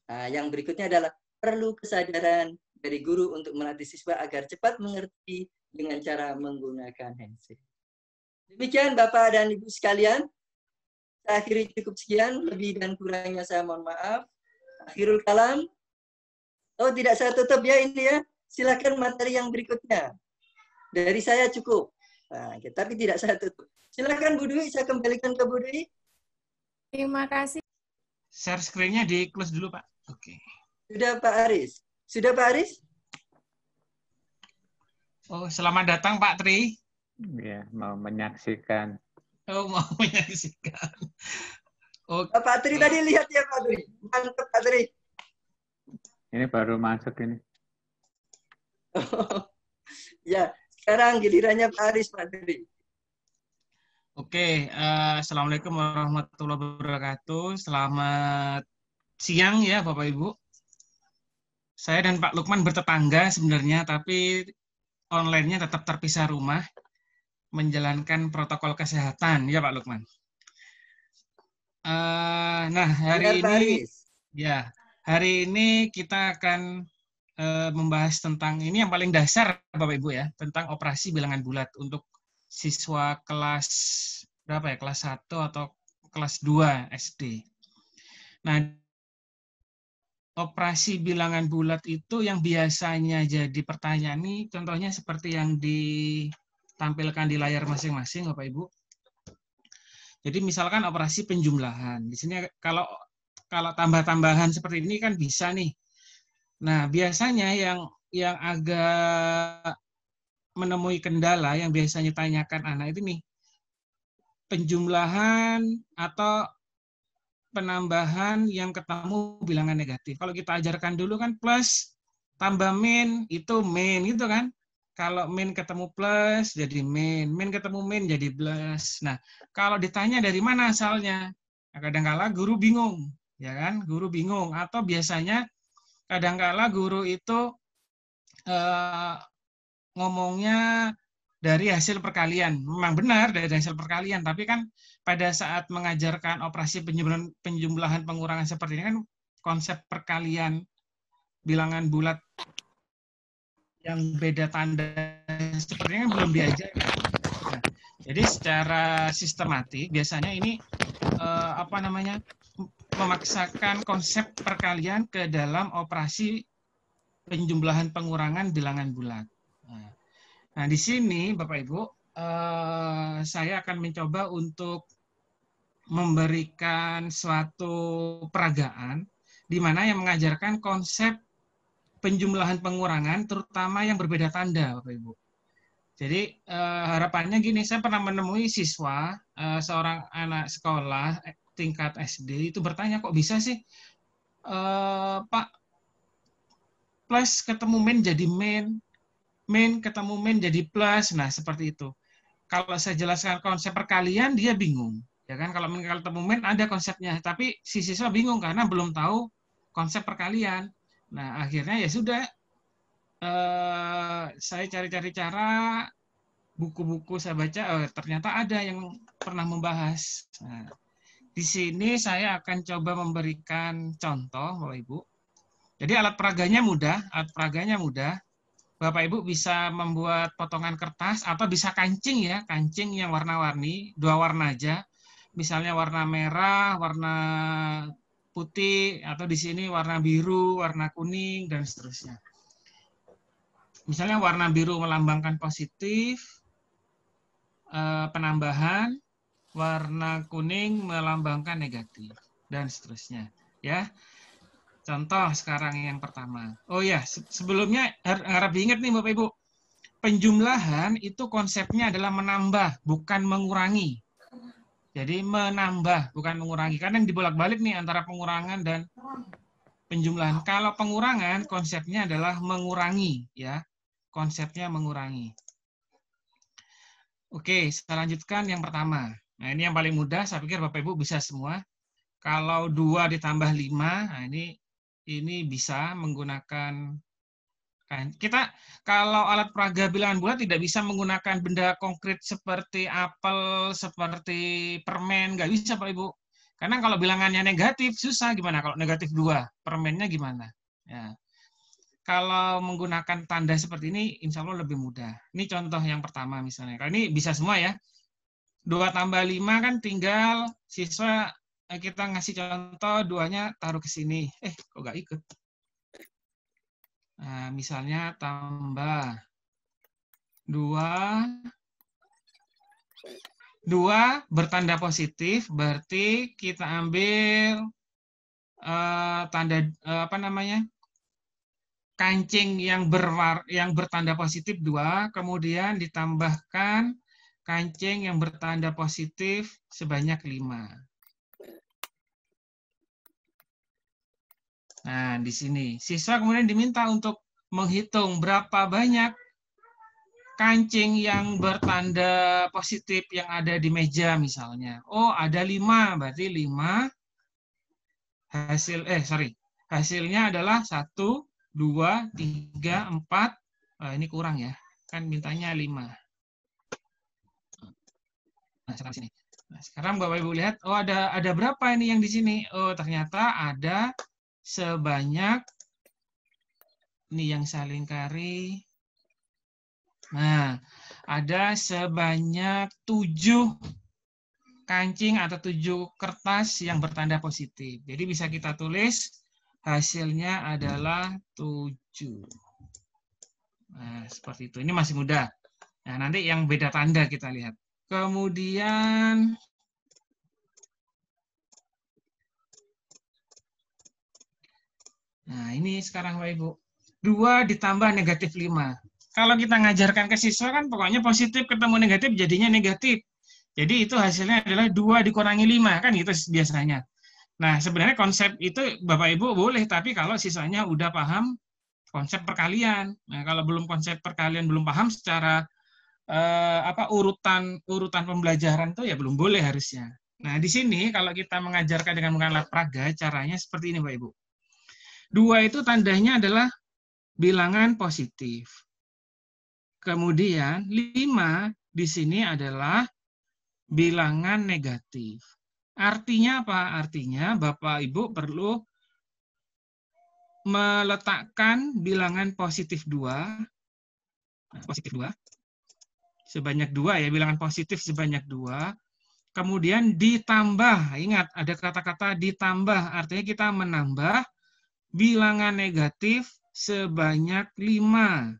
Nah, yang berikutnya adalah perlu kesadaran dari guru untuk melatih siswa agar cepat mengerti dengan cara menggunakan Hensis. Demikian Bapak dan Ibu sekalian, Saya akhiri cukup sekian, lebih dan kurangnya saya mohon maaf. Akhirul kalam. Oh, tidak saya tutup ya ini ya. Silakan materi yang berikutnya. Dari saya cukup. Nah, tapi tidak saya tutup. Silakan Bu Dwi, saya kembalikan ke Bu Dwi. Terima kasih. Share screen-nya di close dulu, Pak. Oke. Sudah Pak Aris. Sudah Pak Aris? Oh, selamat datang Pak Tri. Ya, mau menyaksikan. Oh, mau menyaksikan. Oh, Pak Tri tadi lihat ya Pak Tri. Mantap Pak Tri. Ini baru masuk ini. Ya, sekarang gilirannya Pak Aris Pak Tri. Oke, Assalamualaikum warahmatullahi wabarakatuh. Selamat siang ya Bapak Ibu. Saya dan Pak Lukman bertetangga sebenarnya, tapi online-nya tetap terpisah rumah, menjalankan protokol kesehatan, ya Pak Lukman. Nah, hari ini kita akan membahas tentang ini yang paling dasar, Bapak Ibu ya, tentang operasi bilangan bulat untuk siswa kelas berapa ya, kelas 1 atau kelas 2 SD. Nah, operasi bilangan bulat itu yang biasanya jadi pertanyaan ini, contohnya seperti yang ditampilkan di layar masing-masing, Bapak Ibu. Jadi misalkan operasi penjumlahan. Di sini kalau tambah-tambahan seperti ini kan bisa nih. Nah, biasanya yang agak menemui kendala yang biasanya tanyakan anak itu nih, penjumlahan atau penambahan yang ketemu bilangan negatif. Kalau kita ajarkan dulu kan plus tambah min itu min gitu kan. Kalau min ketemu plus jadi min ketemu min jadi plus. Nah, kalau ditanya dari mana asalnya, kadang-kala guru bingung, ya kan? Guru bingung atau biasanya kadang-kala guru itu ngomongnya dari hasil perkalian. Memang benar dari hasil perkalian, tapi kan pada saat mengajarkan operasi penjumlahan pengurangan seperti ini kan konsep perkalian bilangan bulat yang beda tanda seperti ini kan belum diajarkan. Nah, jadi secara sistematik biasanya ini memaksakan konsep perkalian ke dalam operasi penjumlahan pengurangan bilangan bulat. Nah, di sini Bapak Ibu, saya akan mencoba untuk memberikan suatu peragaan di mana yang mengajarkan konsep penjumlahan pengurangan, terutama yang berbeda tanda, Bapak Ibu. Jadi harapannya gini, saya pernah menemui siswa, seorang anak sekolah tingkat SD itu bertanya, kok bisa sih Pak, plus ketemu min jadi min ketemu min jadi plus. Nah, seperti itu. Kalau saya jelaskan konsep perkalian, dia bingung. Ya kan, kalau ketemu min ada konsepnya, tapi si siswa bingung karena belum tahu konsep perkalian. Nah, akhirnya ya sudah, saya cari-cari cara, buku-buku saya baca, ternyata ada yang pernah membahas. Nah, di sini saya akan coba memberikan contoh, Bapak Ibu. Jadi alat peraganya mudah. Bapak Ibu bisa membuat potongan kertas atau bisa kancing ya, kancing yang warna-warni, 2 warna aja. Misalnya warna merah, warna putih, atau di sini warna biru, warna kuning, dan seterusnya. Misalnya warna biru melambangkan positif, penambahan, warna kuning melambangkan negatif, dan seterusnya. Ya. Contoh sekarang yang pertama. Oh ya, sebelumnya harap diingat nih Bapak Ibu, penjumlahan itu konsepnya adalah menambah, bukan mengurangi. Jadi menambah, bukan mengurangi. Karena yang dibolak-balik nih antara pengurangan dan penjumlahan. Kalau pengurangan konsepnya adalah mengurangi, ya. Konsepnya mengurangi. Oke, saya lanjutkan yang pertama. Nah, ini yang paling mudah, saya pikir Bapak Ibu bisa semua. Kalau 2 ditambah 5, nah ini bisa menggunakan, kita kalau alat peraga bilangan bulat tidak bisa menggunakan benda konkret seperti apel, seperti permen, nggak bisa Pak Ibu. Karena kalau bilangannya negatif, susah gimana? Kalau negatif 2, permennya gimana? Ya. Kalau menggunakan tanda seperti ini, insya Allah lebih mudah. Ini contoh yang pertama misalnya. Kalau ini bisa semua ya. 2 tambah 5 kan tinggal siswa kita ngasih contoh 2-nya taruh ke sini. Kok nggak ikut? Nah, misalnya tambah 2 bertanda positif, berarti kita ambil tanda apa namanya? Kancing yang bertanda positif 2, kemudian ditambahkan kancing yang bertanda positif sebanyak 5. Nah, di sini siswa kemudian diminta untuk menghitung berapa banyak kancing yang bertanda positif yang ada di meja misalnya. Oh, ada 5, berarti 5 hasilnya adalah 1, 2, 3, 4. Ini kurang ya, kan mintanya 5. Nah, sekarang sini. Nah, sekarang Bapak Ibu lihat, oh ada berapa ini yang di sini? Oh, ternyata ada sebanyak, ini yang saya lingkari. Nah, ada sebanyak 7 kancing atau 7 kertas yang bertanda positif. Jadi bisa kita tulis hasilnya adalah 7. Nah, seperti itu. Ini masih mudah. Nah, nanti yang beda tanda kita lihat. Kemudian nah, ini sekarang Bapak Ibu. 2 ditambah negatif 5. Kalau kita ngajarkan ke siswa kan pokoknya positif ketemu negatif jadinya negatif. Jadi itu hasilnya adalah 2 dikurangi 5, kan gitu biasanya. Nah, sebenarnya konsep itu Bapak Ibu boleh, tapi kalau siswanya udah paham konsep perkalian. Nah, kalau belum konsep perkalian, belum paham secara urutan pembelajaran itu ya belum boleh harusnya. Nah, di sini kalau kita mengajarkan dengan menggunakan alat peraga, caranya seperti ini, Bapak Ibu. 2 itu tandanya adalah bilangan positif. Kemudian 5 di sini adalah bilangan negatif. Artinya apa? Artinya Bapak Ibu perlu meletakkan bilangan positif 2, sebanyak 2 ya, bilangan positif sebanyak 2, kemudian ditambah, ingat ada kata-kata ditambah, artinya kita menambah bilangan negatif sebanyak 5.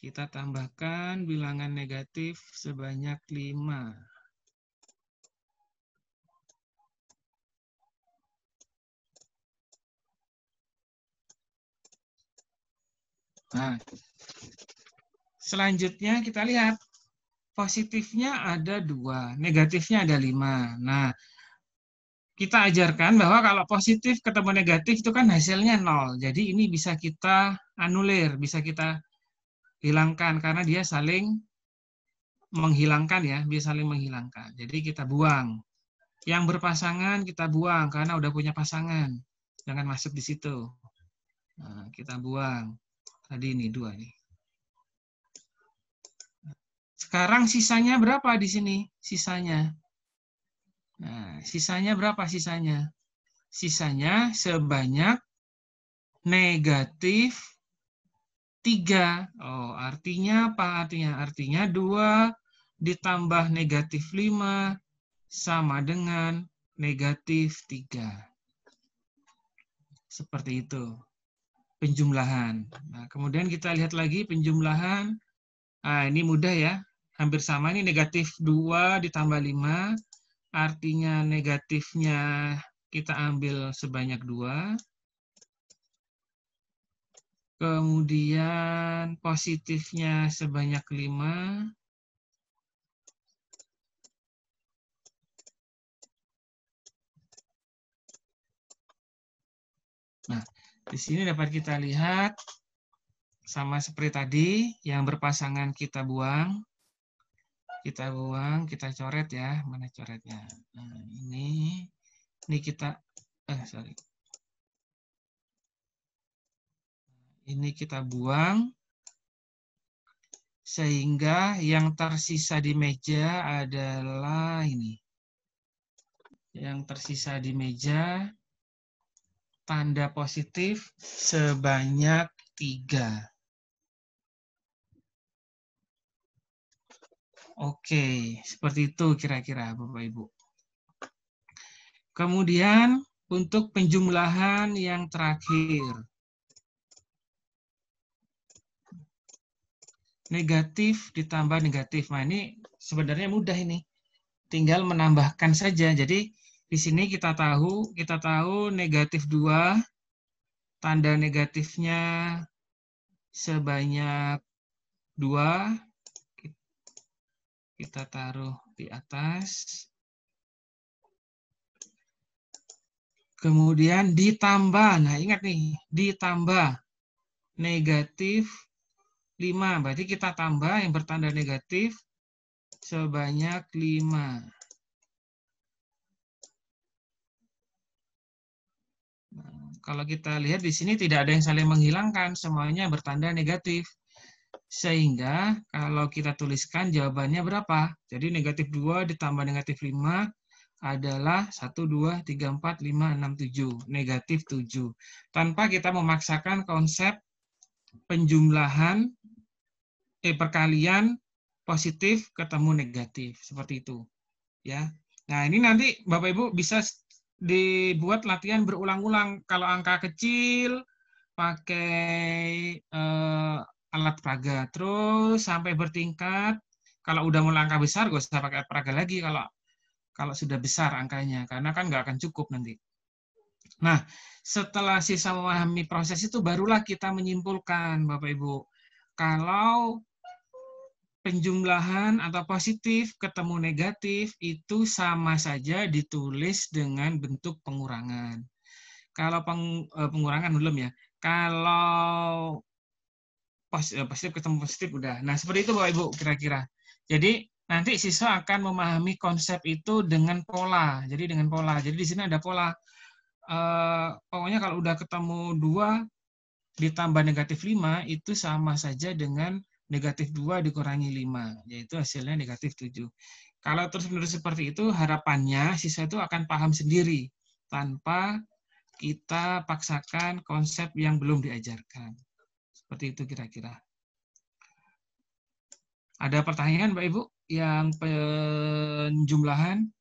Kita tambahkan bilangan negatif sebanyak 5. Nah, selanjutnya kita lihat positifnya ada 2, negatifnya ada 5. Nah, kita ajarkan bahwa kalau positif ketemu negatif itu kan hasilnya 0. Jadi ini bisa kita anulir, bisa kita hilangkan karena dia saling menghilangkan ya, dia saling menghilangkan. Jadi kita buang. Yang berpasangan kita buang karena udah punya pasangan. Jangan masuk di situ. Nah, kita buang. Tadi ini 2 nih. Sekarang sisanya berapa di sini? Sisanya. Nah, sisanya berapa sisanya? Sisanya sebanyak negatif 3. Oh, artinya apa? Artinya 2 ditambah negatif 5 sama dengan negatif 3. Seperti itu. Penjumlahan. Nah, kemudian kita lihat lagi penjumlahan. Nah, ini mudah ya. Hampir sama, ini negatif 2 ditambah 5. Artinya negatifnya kita ambil sebanyak 2. Kemudian positifnya sebanyak 5. Nah, di sini dapat kita lihat sama seperti tadi, yang berpasangan kita buang. Kita buang, kita coret ya. Mana coretnya? Nah, ini kita, ini kita buang, sehingga yang tersisa di meja adalah ini. Yang tersisa di meja, tanda positif sebanyak 3. Oke, seperti itu kira-kira Bapak Ibu. Kemudian untuk penjumlahan yang terakhir. Negatif ditambah negatif. Nah, ini sebenarnya mudah ini. Tinggal menambahkan saja. Jadi di sini kita tahu negatif 2, tanda negatifnya sebanyak 2. Kita taruh di atas. Kemudian ditambah. Nah, ingat nih, ditambah negatif 5. Berarti kita tambah yang bertanda negatif sebanyak 5. Nah, kalau kita lihat di sini tidak ada yang saling menghilangkan, semuanya bertanda negatif. Sehingga kalau kita tuliskan jawabannya berapa? Jadi negatif 2 ditambah negatif 5 adalah 1, 2, 3, 4, 5, 6, 7. Negatif 7. Tanpa kita memaksakan konsep penjumlahan perkalian positif ketemu negatif seperti itu ya. Nah, ini nanti Bapak Ibu bisa dibuat latihan berulang-ulang. Kalau angka kecil pakai alat peraga, terus sampai bertingkat. Kalau udah mulai angka besar gak usah pakai alat peraga lagi kalau sudah besar angkanya, karena kan nggak akan cukup nanti. Nah, setelah sisa memahami proses itu barulah kita menyimpulkan Bapak Ibu. Kalau penjumlahan atau positif ketemu negatif itu sama saja ditulis dengan bentuk pengurangan. Kalau pengurangan belum ya. Kalau positif ketemu positif udah. Nah, seperti itu Bapak Ibu kira-kira. Jadi nanti siswa akan memahami konsep itu dengan pola. Jadi dengan pola. Jadi di sini ada pola. Pokoknya kalau udah ketemu 2 ditambah negatif 5 itu sama saja dengan negatif 2 dikurangi 5, yaitu hasilnya negatif 7. Kalau terus-menerus seperti itu, harapannya siswa itu akan paham sendiri, tanpa kita paksakan konsep yang belum diajarkan. Seperti itu kira-kira. Ada pertanyaan, Mbak Ibu, yang penjumlahan?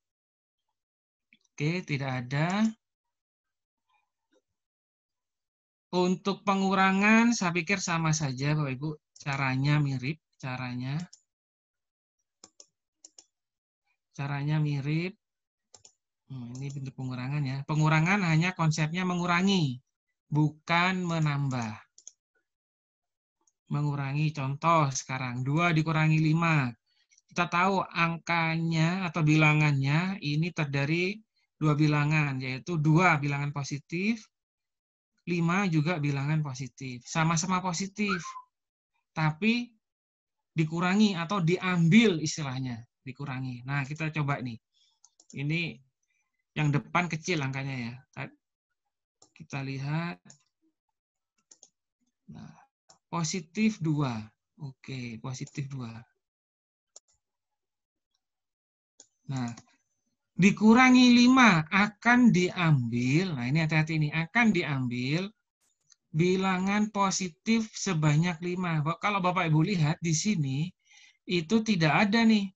Oke, tidak ada. Untuk pengurangan, saya pikir sama saja, Bapak Ibu. Caranya mirip, caranya mirip. Ini bentuk pengurangan ya. Pengurangan hanya konsepnya mengurangi, bukan menambah. Mengurangi, contoh sekarang, 2 dikurangi 5. Kita tahu angkanya atau bilangannya ini terdiri 2 bilangan, yaitu 2 bilangan positif, 5 juga bilangan positif. Sama-sama positif. Tapi dikurangi atau diambil istilahnya, dikurangi. Nah, kita coba nih. Ini yang depan kecil angkanya ya. Kita lihat. Nah, positif 2. Oke, positif 2. Nah, dikurangi 5 akan diambil. Nah, ini hati-hati ini, akan diambil bilangan positif sebanyak 5. Kalau Bapak Ibu lihat di sini itu tidak ada nih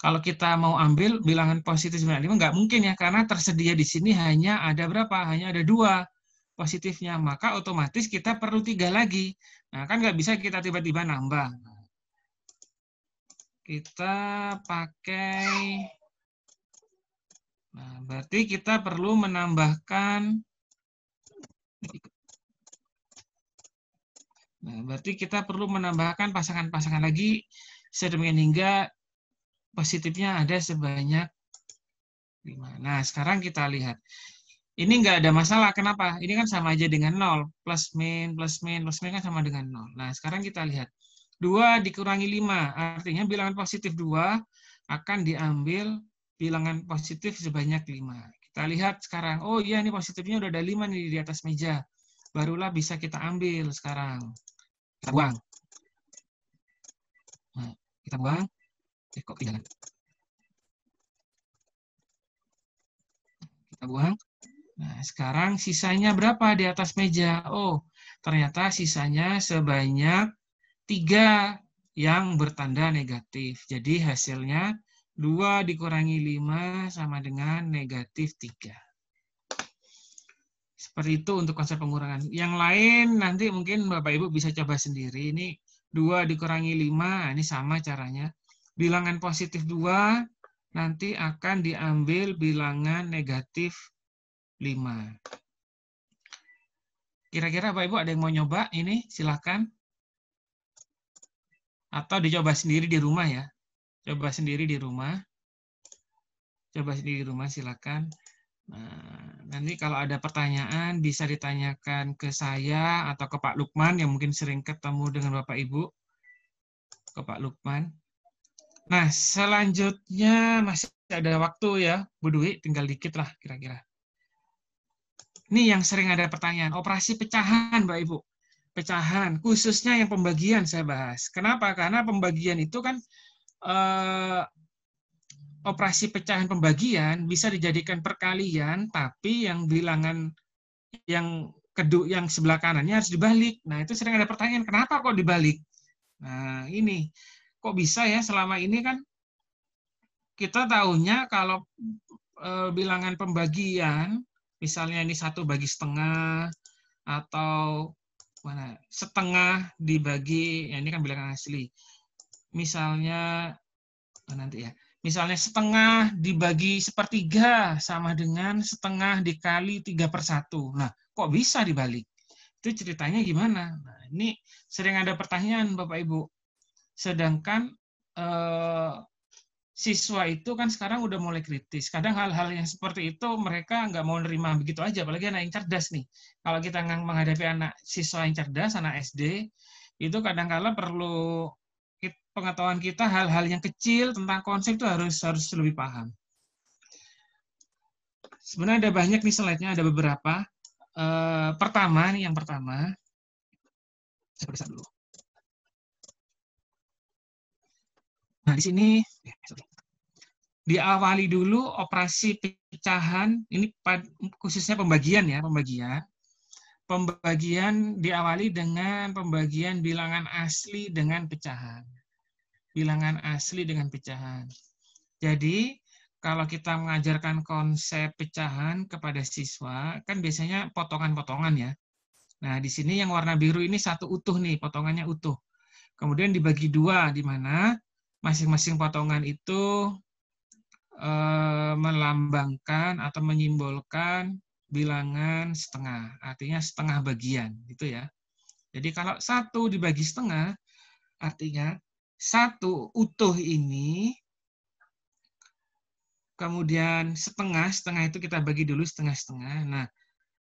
kalau kita mau ambil bilangan positif sebanyak 5 nggak mungkin ya, karena tersedia di sini hanya ada berapa? Hanya ada 2 positifnya, maka otomatis kita perlu 3 lagi. Nah, kan nggak bisa kita tiba-tiba nambah. Kita pakai. Nah, berarti kita perlu menambahkan. Nah, berarti kita perlu menambahkan pasangan-pasangan lagi sedemikian hingga positifnya ada sebanyak 5. Nah, sekarang kita lihat. Ini nggak ada masalah. Kenapa? Ini kan sama aja dengan 0. Plus min kan sama dengan 0. Nah, sekarang kita lihat. 2 dikurangi 5. Artinya bilangan positif 2 akan diambil bilangan positif sebanyak 5. Kita lihat sekarang, oh iya ini positifnya udah ada 5 nih di atas meja. Barulah bisa kita ambil sekarang. Kita buang. Nah, kita buang. Kok ketinggalan? Kita buang. Nah, sekarang sisanya berapa di atas meja? Oh, ternyata sisanya sebanyak 3 yang bertanda negatif. Jadi hasilnya 2 dikurangi 5 sama dengan negatif 3. Seperti itu untuk konsep pengurangan. Yang lain nanti mungkin Bapak Ibu bisa coba sendiri. Ini 2 dikurangi 5, ini sama caranya. Bilangan positif 2 nanti akan diambil bilangan negatif 5. Kira-kira Bapak Ibu ada yang mau nyoba ini? Silakan. Atau dicoba sendiri di rumah ya. Coba sendiri di rumah. Coba sendiri di rumah silakan. Nah, nanti kalau ada pertanyaan bisa ditanyakan ke saya atau ke Pak Lukman yang mungkin sering ketemu dengan Bapak Ibu. Ke Pak Lukman. Nah, selanjutnya masih ada waktu ya, Bu Dwi, tinggal dikit lah kira-kira. Ini yang sering ada pertanyaan, operasi pecahan, Mbak Ibu. Pecahan, khususnya yang pembagian saya bahas. Kenapa? Karena pembagian itu kan operasi pecahan pembagian bisa dijadikan perkalian, tapi yang bilangan yang sebelah kanannya harus dibalik. Nah, itu sering ada pertanyaan, kenapa kok dibalik? Nah, ini kok bisa ya selama ini kan kita tahunya kalau bilangan pembagian, misalnya ini 1 bagi setengah, atau mana setengah dibagi, ya ini kan bilangan asli. Misalnya, nanti ya, misalnya setengah dibagi 1/3 sama dengan setengah dikali 3/1. Nah, kok bisa dibalik? Itu ceritanya gimana? Nah, ini sering ada pertanyaan Bapak Ibu. Sedangkan siswa itu kan sekarang udah mulai kritis. Kadang hal-hal yang seperti itu mereka nggak mau nerima begitu aja, apalagi anak yang cerdas nih. Kalau kita menghadapi anak siswa yang cerdas, anak SD, itu kadang-kala perlu pengetahuan kita hal-hal yang kecil tentang konsep itu harus lebih paham. Sebenarnya ada banyak nih slide-nya, ada beberapa. Pertama nih, yang pertama, saya periksa dulu. Nah, di sini diawali dulu operasi pecahan, ini khususnya pembagian ya, pembagian. Pembagian diawali dengan pembagian bilangan asli dengan pecahan. Bilangan asli dengan pecahan. Jadi, kalau kita mengajarkan konsep pecahan kepada siswa, kan biasanya potongan-potongan ya. Nah, di sini yang warna biru ini 1 utuh nih, potongannya utuh. Kemudian dibagi 2, di mana masing-masing potongan itu melambangkan atau menyimbolkan bilangan setengah, artinya setengah bagian, gitu ya. Jadi kalau 1 dibagi setengah, artinya 1 utuh ini, kemudian setengah itu kita bagi dulu setengah-setengah. Nah,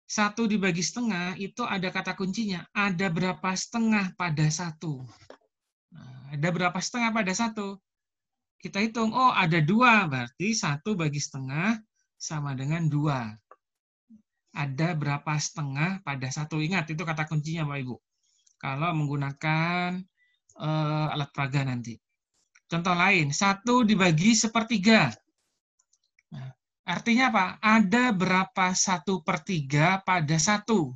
1 dibagi setengah itu ada kata kuncinya, ada berapa setengah pada 1. Nah, ada berapa setengah pada 1? Kita hitung, oh ada 2, berarti 1 bagi setengah sama dengan 2. Ada berapa setengah pada 1? Ingat, itu kata kuncinya Bapak Ibu. Kalau menggunakan alat peraga nanti. Contoh lain, 1 dibagi 1/3. Nah, artinya apa? Ada berapa 1/3 pada 1?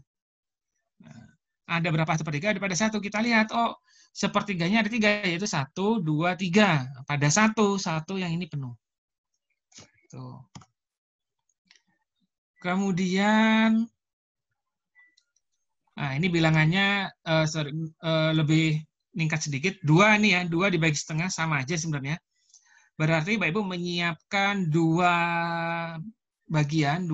Nah, ada berapa 1/3 ada pada 1? Kita lihat, oh 1/3-nya ada 3, yaitu 1, 2, 3. Pada 1 yang ini penuh. Tuh. Kemudian, nah ini bilangannya lebih meningkat sedikit. 2 nih ya, 2 dibagi setengah sama aja sebenarnya. Berarti Bapak Ibu menyiapkan 2 bagian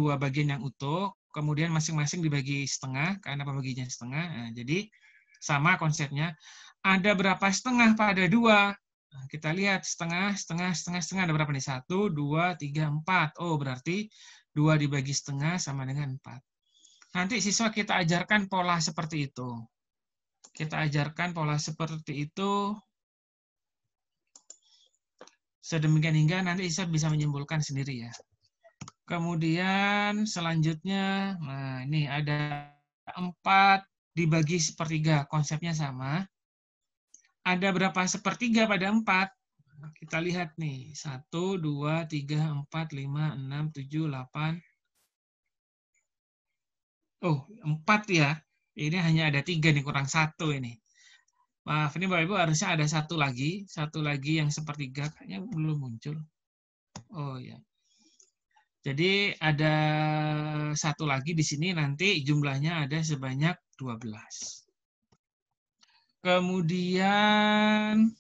yang utuh, kemudian masing-masing dibagi setengah, karena pembagiannya setengah. Nah, jadi sama konsepnya. Ada berapa setengah pada 2? Nah, kita lihat setengah, ada berapa nih? 1, 2, 3, 4. Oh, berarti 2 dibagi setengah sama dengan 4. Nanti siswa kita ajarkan pola seperti itu. Kita ajarkan pola seperti itu sedemikian hingga nanti siswa bisa menyimpulkan sendiri ya. Kemudian selanjutnya, nah ini ada 4 dibagi 1/3, konsepnya sama. Ada berapa 1/3 pada 4? Kita lihat nih, 1, 2, 3, 4, 5, 6, 7, 8. Oh, 4 ya. Ini hanya ada 3 nih, kurang 1 ini. Maaf, ini Bapak Ibu harusnya ada satu lagi yang sepertiga, kayaknya belum muncul. Oh ya. Jadi ada satu lagi di sini, nanti jumlahnya ada sebanyak 12. Kemudian,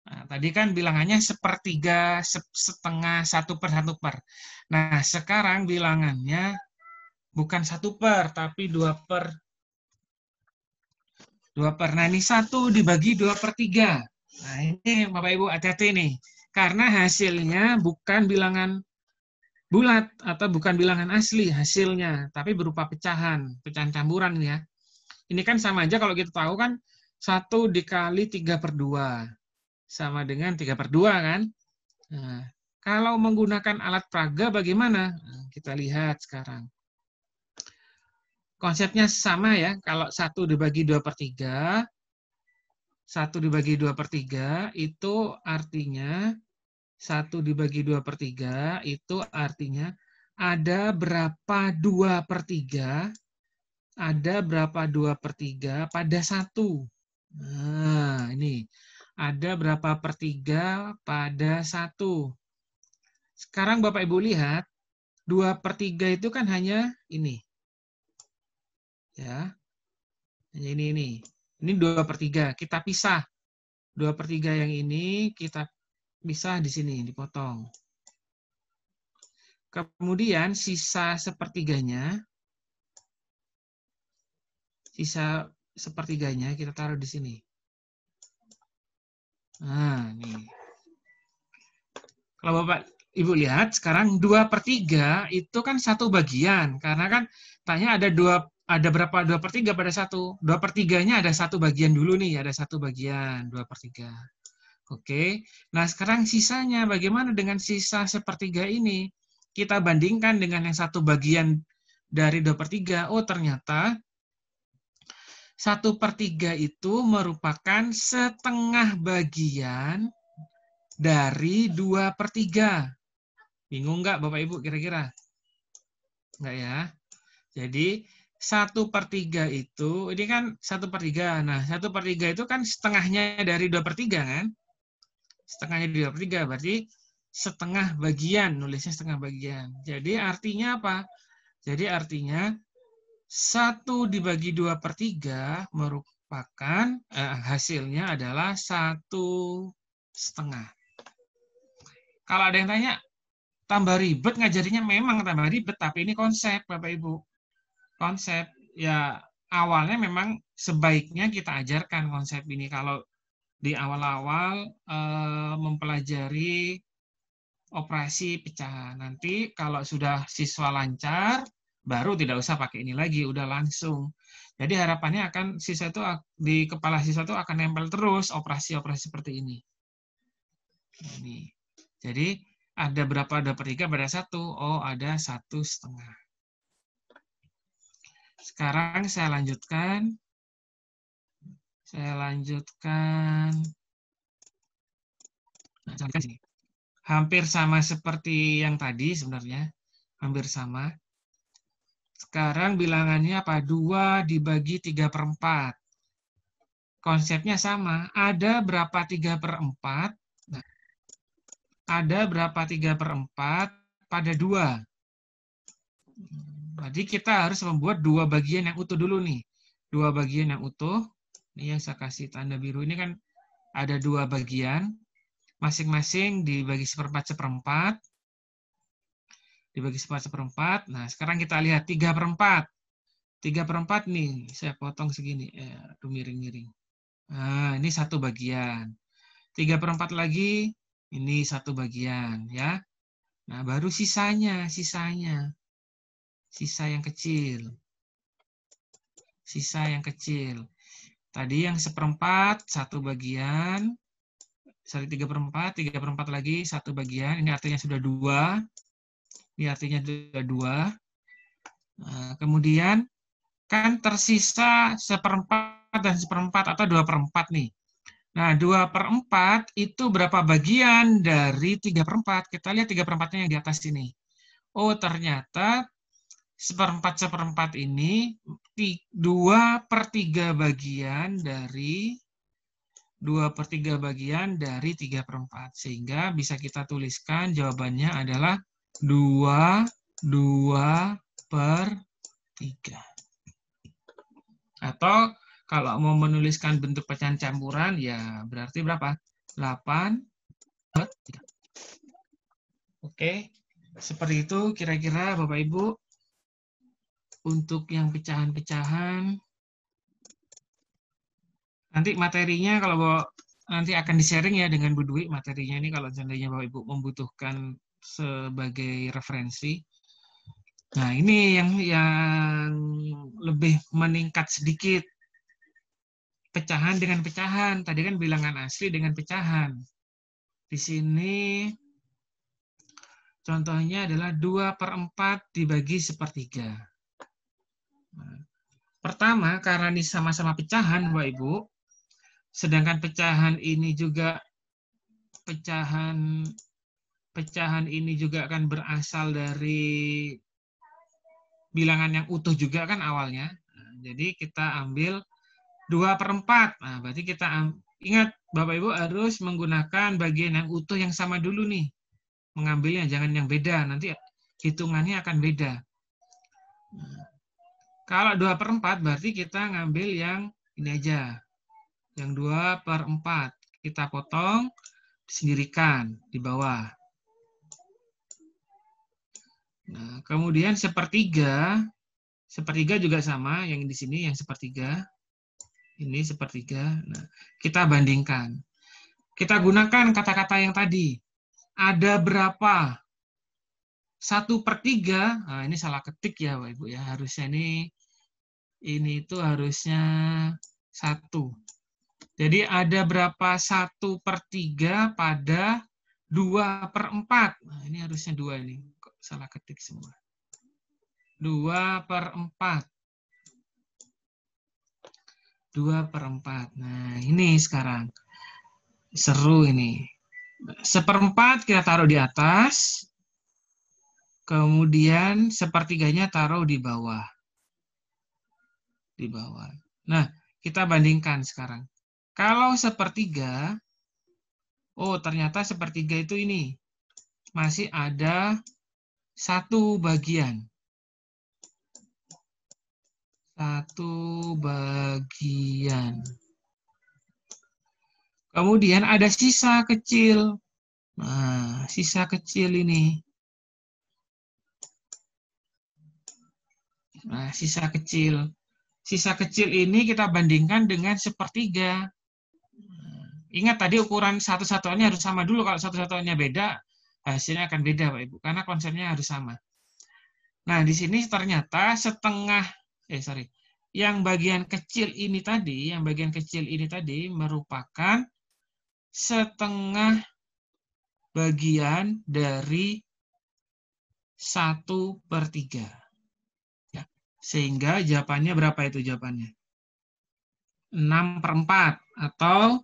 nah, tadi kan bilangannya sepertiga, setengah, 1/1/. Nah, sekarang bilangannya bukan 1/, tapi 2/. Nah, ini 1 dibagi 2/3. Nah, ini Bapak Ibu hati-hati nih. Karena hasilnya bukan bilangan bulat atau bukan bilangan asli hasilnya, tapi berupa pecahan campuran ya. Ini kan sama aja kalau kita tahu kan 1 dikali 3/2 sama dengan 3/2 kan. Nah, kalau menggunakan alat peraga bagaimana? Nah, kita lihat sekarang. Konsepnya sama ya, kalau 1 dibagi 2/3, 1 dibagi 2/3 itu artinya 1 dibagi 2/3 itu artinya ada berapa 2/3, ada berapa 2/3 pada 1. Nah, ini. Ada berapa per 3 pada 1. Sekarang Bapak Ibu lihat, 2/3 itu kan hanya ini. Ya. Hanya ini. Ini 2/3, kita pisah. 2/3 yang ini kita pisah di sini, dipotong. Kemudian sisa sepertiganya kita taruh di sini. Nah, nih. Kalau Bapak Ibu lihat, sekarang 2/3 itu kan satu bagian. Karena kan tanya ada berapa 2/3 pada 1. 2/3-nya ada satu bagian dulu nih, ada satu bagian 2/3. Oke, nah sekarang sisanya bagaimana dengan sisa sepertiga ini? Kita bandingkan dengan yang satu bagian dari 2/3. Oh, ternyata 1/3 itu merupakan setengah bagian dari 2/3. Bingung nggak Bapak Ibu kira-kira? Nggak ya? Jadi 1/3 itu, ini kan 1/3. Nah, 1/3 itu kan setengahnya dari 2/3 kan? Setengahnya dari 2/3 berarti setengah bagian, nulisnya setengah bagian. Jadi artinya apa? Jadi artinya 1 dibagi 2/3 merupakan hasilnya adalah 1/2. Kalau ada yang tanya, tambah ribet ngajarinya, memang tambah ribet, tapi ini konsep Bapak Ibu. Konsep, ya awalnya memang sebaiknya kita ajarkan konsep ini kalau di awal-awal mempelajari operasi pecahan. Nanti kalau sudah siswa lancar, baru tidak usah pakai ini lagi, udah langsung. Jadi harapannya akan siswa itu di kepala siswa itu akan nempel terus operasi-operasi seperti ini. Ini. Jadi ada berapa 2/3 pada 1? Oh, ada 1/2. Sekarang saya lanjutkan. Nah, sini. Hampir sama seperti yang tadi sebenarnya. Hampir sama. Sekarang bilangannya apa? 2 dibagi 3/4. Konsepnya sama. Ada berapa 3/4? Nah, ada berapa 3/4 pada 2? Jadi kita harus membuat 2 bagian yang utuh dulu nih. 2 bagian yang utuh. Ini yang saya kasih tanda biru ini kan ada 2 bagian. Masing-masing dibagi 1/4. Dibagi 1/4. Nah, sekarang kita lihat 3/4. 3/4 nih, saya potong segini. Aduh, miring-miring. Nah, ini satu bagian. 3/4 lagi, ini satu bagian. Ya. Nah, baru sisanya. Sisa yang kecil. Sisa yang kecil. Tadi yang 1/4, satu bagian. Sorry, 3/4 lagi, satu bagian. Ini artinya sudah 2. Ini artinya sudah 2. Nah, kemudian, kan tersisa 1/4 dan 1/4 atau 2/4 nih. Nah, 2/4 itu berapa bagian dari 3/4? Kita lihat 3/4-nya yang di atas ini. Oh, ternyata 1/4 ini 2/3 bagian dari 2/3 bagian dari 3/4. Sehingga bisa kita tuliskan jawabannya adalah 2/3. Atau kalau mau menuliskan bentuk pecahan campuran, ya berarti berapa? 8/3. Oke, seperti itu kira-kira Bapak Ibu. Untuk yang pecahan-pecahan, nanti materinya kalau nanti akan di-sharing ya dengan Bu Dwi materinya ini kalau seandainya Bapak Ibu membutuhkan sebagai referensi. Nah, ini yang lebih meningkat sedikit. Pecahan dengan pecahan. Tadi kan bilangan asli dengan pecahan. Di sini contohnya adalah 2/4 dibagi 1/3. Nah, pertama, karena ini sama-sama pecahan, Bapak Ibu, sedangkan pecahan ini juga pecahan ini juga akan berasal dari bilangan yang utuh juga kan awalnya. Nah, jadi kita ambil 2/4. Nah, berarti kita ingat Bapak Ibu harus menggunakan bagian yang utuh yang sama dulu nih. Mengambilnya, jangan yang beda. Nanti hitungannya akan beda. Nah, kalau 2/4 berarti kita ngambil yang ini aja. Yang 2/4. Kita potong, disendirikan di bawah. Nah, kemudian 1/3. 1/3 juga sama, yang di sini yang 1/3. Ini 1/3. Nah, kita bandingkan. Kita gunakan kata-kata yang tadi. Ada berapa? 1/3. Nah, ini salah ketik ya, Bapak Ibu ya. Harusnya ini itu harusnya 1. Jadi ada berapa 1/3 pada 2/4. Nah, ini harusnya 2 ini. Kok salah ketik semua. 2/4. 2/4. Nah, ini sekarang. Seru ini. 1/4 kita taruh di atas. Kemudian 1/3-nya taruh di bawah. Di bawah. Nah, kita bandingkan sekarang. Kalau 1/3, oh ternyata 1/3 itu ini. Masih ada 1 bagian. 1 bagian. Kemudian ada sisa kecil. Nah, sisa kecil ini. Nah, sisa kecil. Sisa kecil ini kita bandingkan dengan 1/3. Ingat tadi ukuran satu-satuannya harus sama dulu. Kalau satu-satuannya beda, hasilnya akan beda, Pak Ibu. Karena konsepnya harus sama. Nah, di sini ternyata yang bagian kecil ini tadi, merupakan setengah bagian dari 1/3. Ya. Sehingga jawabannya berapa itu jawabannya? 6/4 atau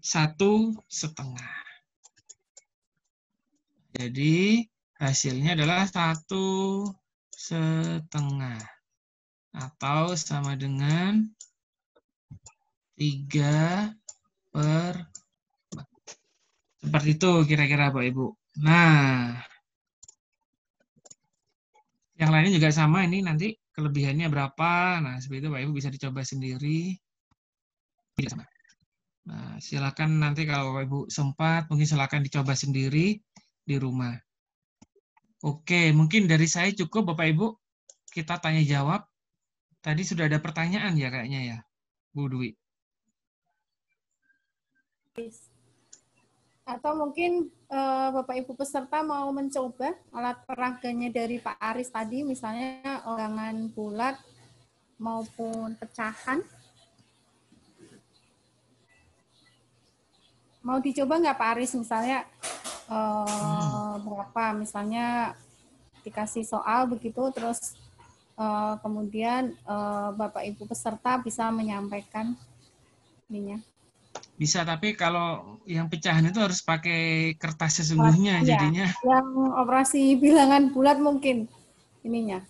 1/2. Jadi hasilnya adalah 1/2 atau sama dengan 3/4. Seperti itu kira-kira Bapak Ibu. Nah, yang lainnya juga sama ini nanti kelebihannya berapa. Nah, seperti itu Bapak Ibu bisa dicoba sendiri. Sama. Nah, silakan nanti kalau Bapak Ibu sempat, mungkin silakan dicoba sendiri di rumah. Oke, mungkin dari saya cukup Bapak Ibu. Kita tanya jawab. Tadi sudah ada pertanyaan ya kayaknya ya, Bu Dwi. Atau mungkin Bapak Ibu peserta mau mencoba alat peraganya dari Pak Aris tadi, misalnya ulangan bulat maupun pecahan. Mau dicoba nggak Pak Aris misalnya berapa, misalnya dikasih soal begitu, terus kemudian Bapak Ibu peserta bisa menyampaikan ininya. Bisa, tapi kalau yang pecahan itu harus pakai kertas sesungguhnya ya, jadinya. Yang operasi bilangan bulat mungkin ininya.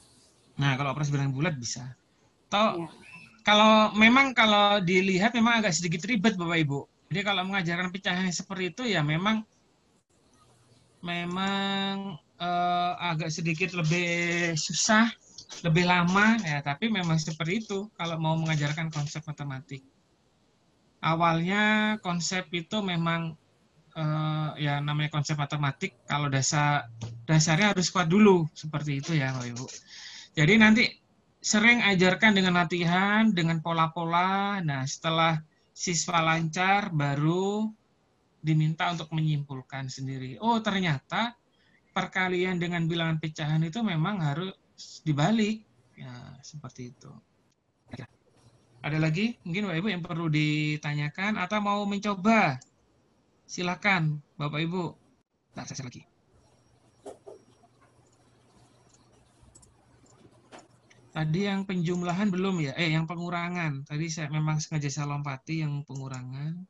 Nah, kalau operasi bilangan bulat bisa. Atau kalau dilihat memang agak sedikit ribet Bapak Ibu. Jadi kalau mengajarkan pecahan seperti itu ya memang agak sedikit lebih susah, lebih lama ya, tapi memang seperti itu kalau mau mengajarkan konsep matematik. Awalnya konsep itu memang ya namanya konsep matematik, kalau dasarnya harus kuat dulu, seperti itu ya Bapak Ibu. Jadi nanti sering ajarkan dengan latihan, dengan pola-pola. Nah, setelah siswa lancar, baru diminta untuk menyimpulkan sendiri. Oh, ternyata perkalian dengan bilangan pecahan itu memang harus dibalik. Ya, seperti itu. Ada lagi mungkin Bapak Ibu yang perlu ditanyakan atau mau mencoba? Silakan Bapak Ibu. Nah, saya lagi. Tadi yang penjumlahan belum ya? Yang pengurangan. Tadi memang sengaja saya lompati yang pengurangan.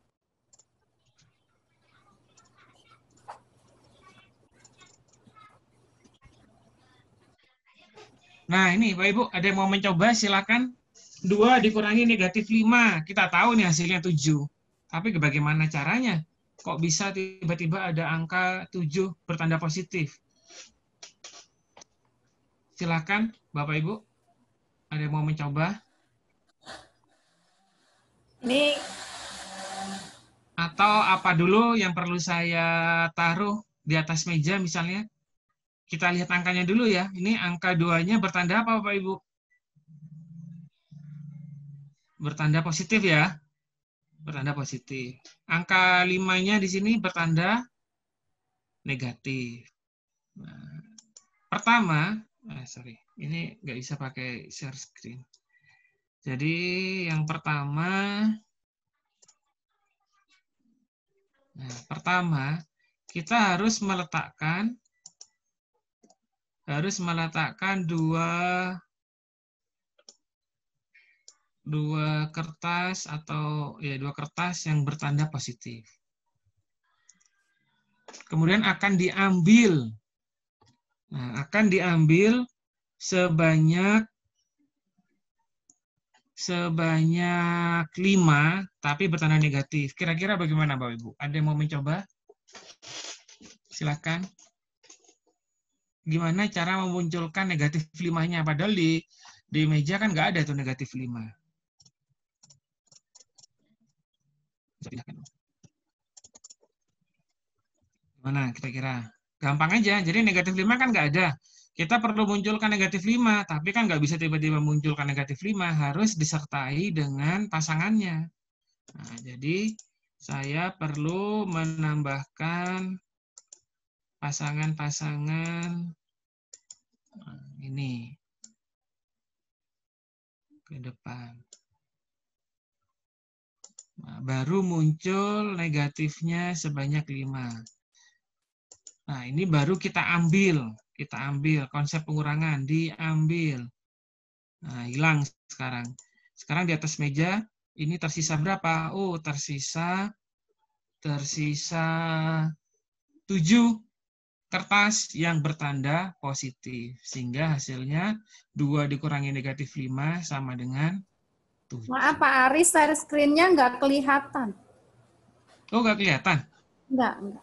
Nah, ini Bapak Ibu, ada yang mau mencoba? Silakan. 2 dikurangi negatif 5. Kita tahu nih hasilnya 7. Tapi bagaimana caranya? Kok bisa tiba-tiba ada angka 7 bertanda positif? Silakan, Bapak Ibu. Ada yang mau mencoba? Ini atau apa dulu yang perlu saya taruh di atas meja misalnya? Kita lihat angkanya dulu ya. Ini angka 2-nya bertanda apa Bapak Ibu? Bertanda positif ya. Bertanda positif. Angka 5-nya di sini bertanda negatif. Nah, pertama, ini nggak bisa pakai share screen. Jadi yang pertama, kita harus meletakkan dua kertas atau ya 2 kertas yang bertanda positif. Kemudian akan diambil. Nah, akan diambil sebanyak 5 tapi bertanda negatif. Kira-kira bagaimana Bapak Ibu? Ada yang mau mencoba? Silakan. Gimana cara memunculkan negatif 5-nya? Padahal di meja kan nggak ada tuh negatif 5. Gimana kira-kira? Gampang aja. Jadi negatif 5 kan nggak ada. Kita perlu munculkan negatif 5, tapi kan nggak bisa tiba-tiba munculkan negatif 5, harus disertai dengan pasangannya. Nah, jadi saya perlu menambahkan pasangan-pasangan ini ke depan. Nah, baru muncul negatifnya sebanyak 5. Nah, ini baru kita ambil konsep pengurangan, diambil. Nah, hilang sekarang. Sekarang di atas meja, ini tersisa berapa? Oh, tersisa 7 kertas yang bertanda positif. Sehingga hasilnya 2 dikurangi negatif 5 sama dengan 7. Maaf Pak Aris, share screen-nya nggak kelihatan. Oh, nggak kelihatan? Nggak.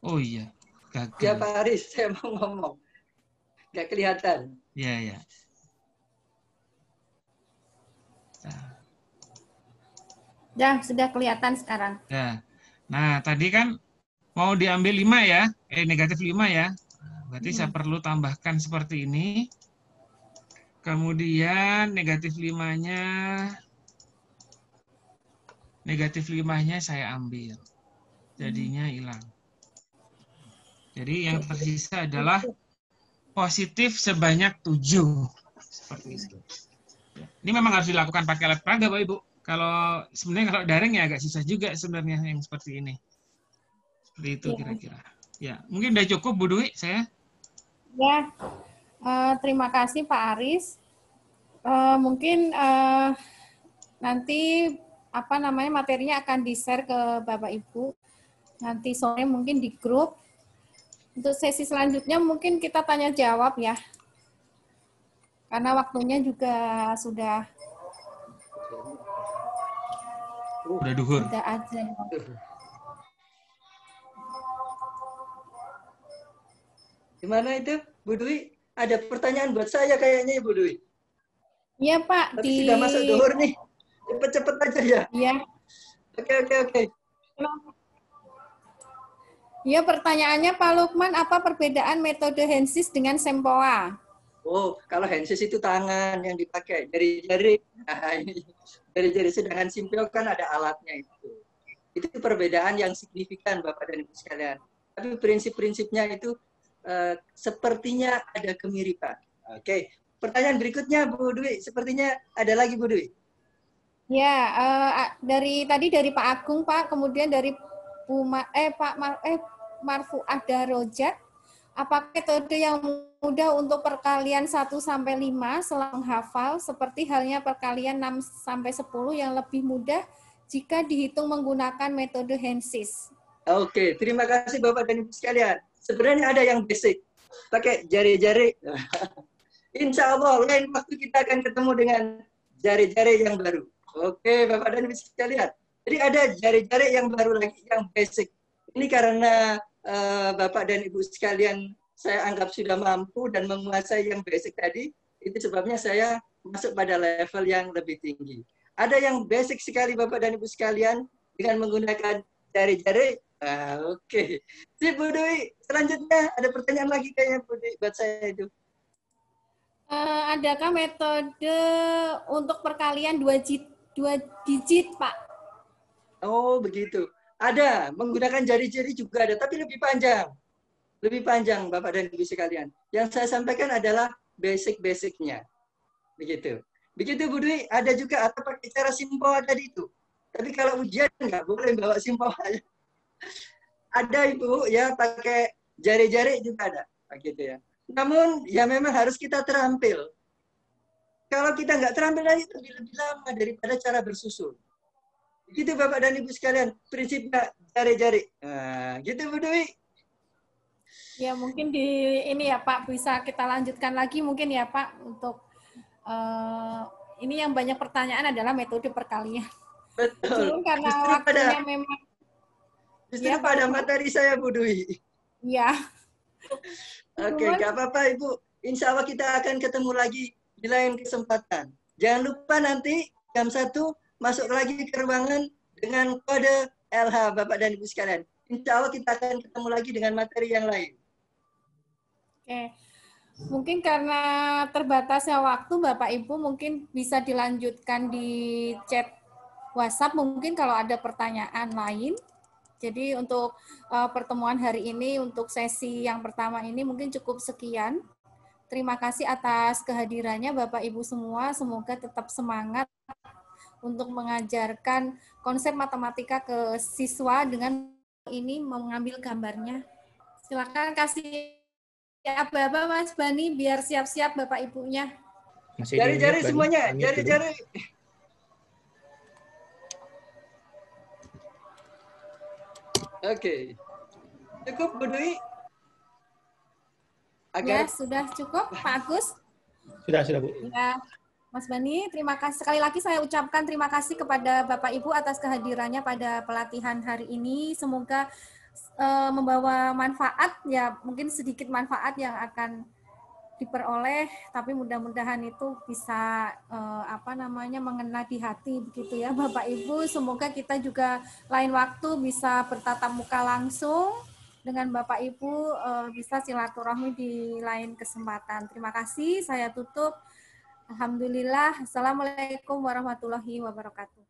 Oh iya, gagal. Ya Pak Aris, saya mau ngomong. Nggak kelihatan. Iya. Ya, sudah kelihatan sekarang. Ya. Nah, tadi kan mau diambil 5 ya, negatif 5 ya. Berarti saya perlu tambahkan seperti ini. Kemudian negatif 5-nya saya ambil. Jadinya hilang. Jadi yang tersisa adalah positif sebanyak 7. Seperti itu. Ini memang harus dilakukan pakai alat peraga, Bapak Ibu. Sebenarnya kalau daring ya agak susah juga sebenarnya yang seperti ini. Seperti itu kira-kira. Ya, mungkin udah cukup Bu Dwi saya. Ya, terima kasih Pak Aris. Mungkin nanti materinya akan di-share ke Bapak Ibu. Nanti sore mungkin di grup. Untuk sesi selanjutnya mungkin kita tanya jawab ya. Karena waktunya juga sudah duhur. azan. Gimana itu, Bu Dwi? Ada pertanyaan buat saya kayaknya, Bu Dwi. Iya, Pak. Tapi sudah masuk duhur nih. Cepet-cepet aja ya. Iya. Oke. Iya, pertanyaannya Pak Lukman, apa perbedaan metode Hensis dengan Sempoa? Oh, kalau Hensis itu tangan yang dipakai, jari-jari. Nah, ini jari-jari, sedangkan Simpel kan ada alatnya itu. Itu perbedaan yang signifikan, Bapak dan Ibu sekalian. Tapi prinsip-prinsipnya itu sepertinya ada kemiripan. Oke, pertanyaan berikutnya, Bu Dwi. Sepertinya ada lagi, Bu Dwi. Ya, dari Pak Agung, Pak, kemudian dari Marfuah Darojat. Apakah metode yang mudah untuk perkalian 1 sampai 5 setelah menghafal seperti halnya perkalian 6 sampai 10 yang lebih mudah jika dihitung menggunakan metode Hensis? Oke, terima kasih Bapak dan Ibu sekalian. Sebenarnya ada yang basic, pakai jari-jari. Insya Allah lain waktu kita akan ketemu dengan jari-jari yang baru. Oke, Bapak dan Ibu sekalian. Jadi ada jari-jari yang baru lagi, yang basic. Ini karena Bapak dan Ibu sekalian saya anggap sudah mampu dan menguasai yang basic tadi. Itu sebabnya saya masuk pada level yang lebih tinggi. Ada yang basic sekali Bapak dan Ibu sekalian dengan menggunakan jari-jari. Oke. Sip, Bu Dwi. Selanjutnya ada pertanyaan lagi kayaknya Bu Dwi buat saya itu. Adakah metode untuk perkalian 2 digit, Pak? Oh, begitu. Ada, menggunakan jari-jari juga ada, tapi lebih panjang. Lebih panjang, Bapak dan Ibu sekalian. Yang saya sampaikan adalah basic-basicnya. Begitu. Begitu, Bu Dwi, ada juga atau pakai cara Simpoa tadi itu. Tapi kalau ujian nggak boleh bawa Simpoa. Ada, Ibu, ya pakai jari-jari juga ada. Begitu ya. Namun, ya memang harus kita terampil. Kalau kita nggak terampil lagi, lebih lama daripada cara bersusun. Gitu Bapak dan Ibu sekalian, prinsipnya jari-jari. Nah, gitu Bu Dewi. Ya mungkin di ini ya Pak, bisa kita lanjutkan lagi mungkin ya Pak untuk ini yang banyak pertanyaan adalah metode perkalian. Betul. Karena justru waktunya memang. Justru ya, pada Pak. materi saya Bu Dewi. Ya. Oke, nggak apa-apa Ibu. Insya Allah kita akan ketemu lagi di lain kesempatan. Jangan lupa nanti jam 1 masuk lagi ke ruangan dengan kode LH Bapak dan Ibu sekalian. Insya Allah kita akan ketemu lagi dengan materi yang lain. Oke. Mungkin karena terbatasnya waktu Bapak Ibu mungkin bisa dilanjutkan di chat WhatsApp mungkin kalau ada pertanyaan lain. Jadi untuk pertemuan hari ini untuk sesi yang pertama ini mungkin cukup sekian. Terima kasih atas kehadirannya Bapak Ibu semua. Semoga tetap semangat untuk mengajarkan konsep matematika ke siswa dengan ini mengambil gambarnya. Silakan kasih aba-aba Mas Bani biar siap-siap Bapak Ibunya. Jari-jari semuanya, jari-jari. Oke. Cukup Bu Dwi? Ya, sudah cukup Pak Agus? Sudah Bu. Ya. Mas Bani, terima kasih. Sekali lagi saya ucapkan terima kasih kepada Bapak Ibu atas kehadirannya pada pelatihan hari ini. Semoga membawa manfaat, ya mungkin sedikit manfaat yang akan diperoleh, tapi mudah-mudahan itu bisa mengena di hati begitu ya Bapak Ibu. Semoga kita juga lain waktu bisa bertatap muka langsung dengan Bapak Ibu, bisa silaturahmi di lain kesempatan. Terima kasih, saya tutup. Alhamdulillah. Assalamualaikum warahmatullahi wabarakatuh.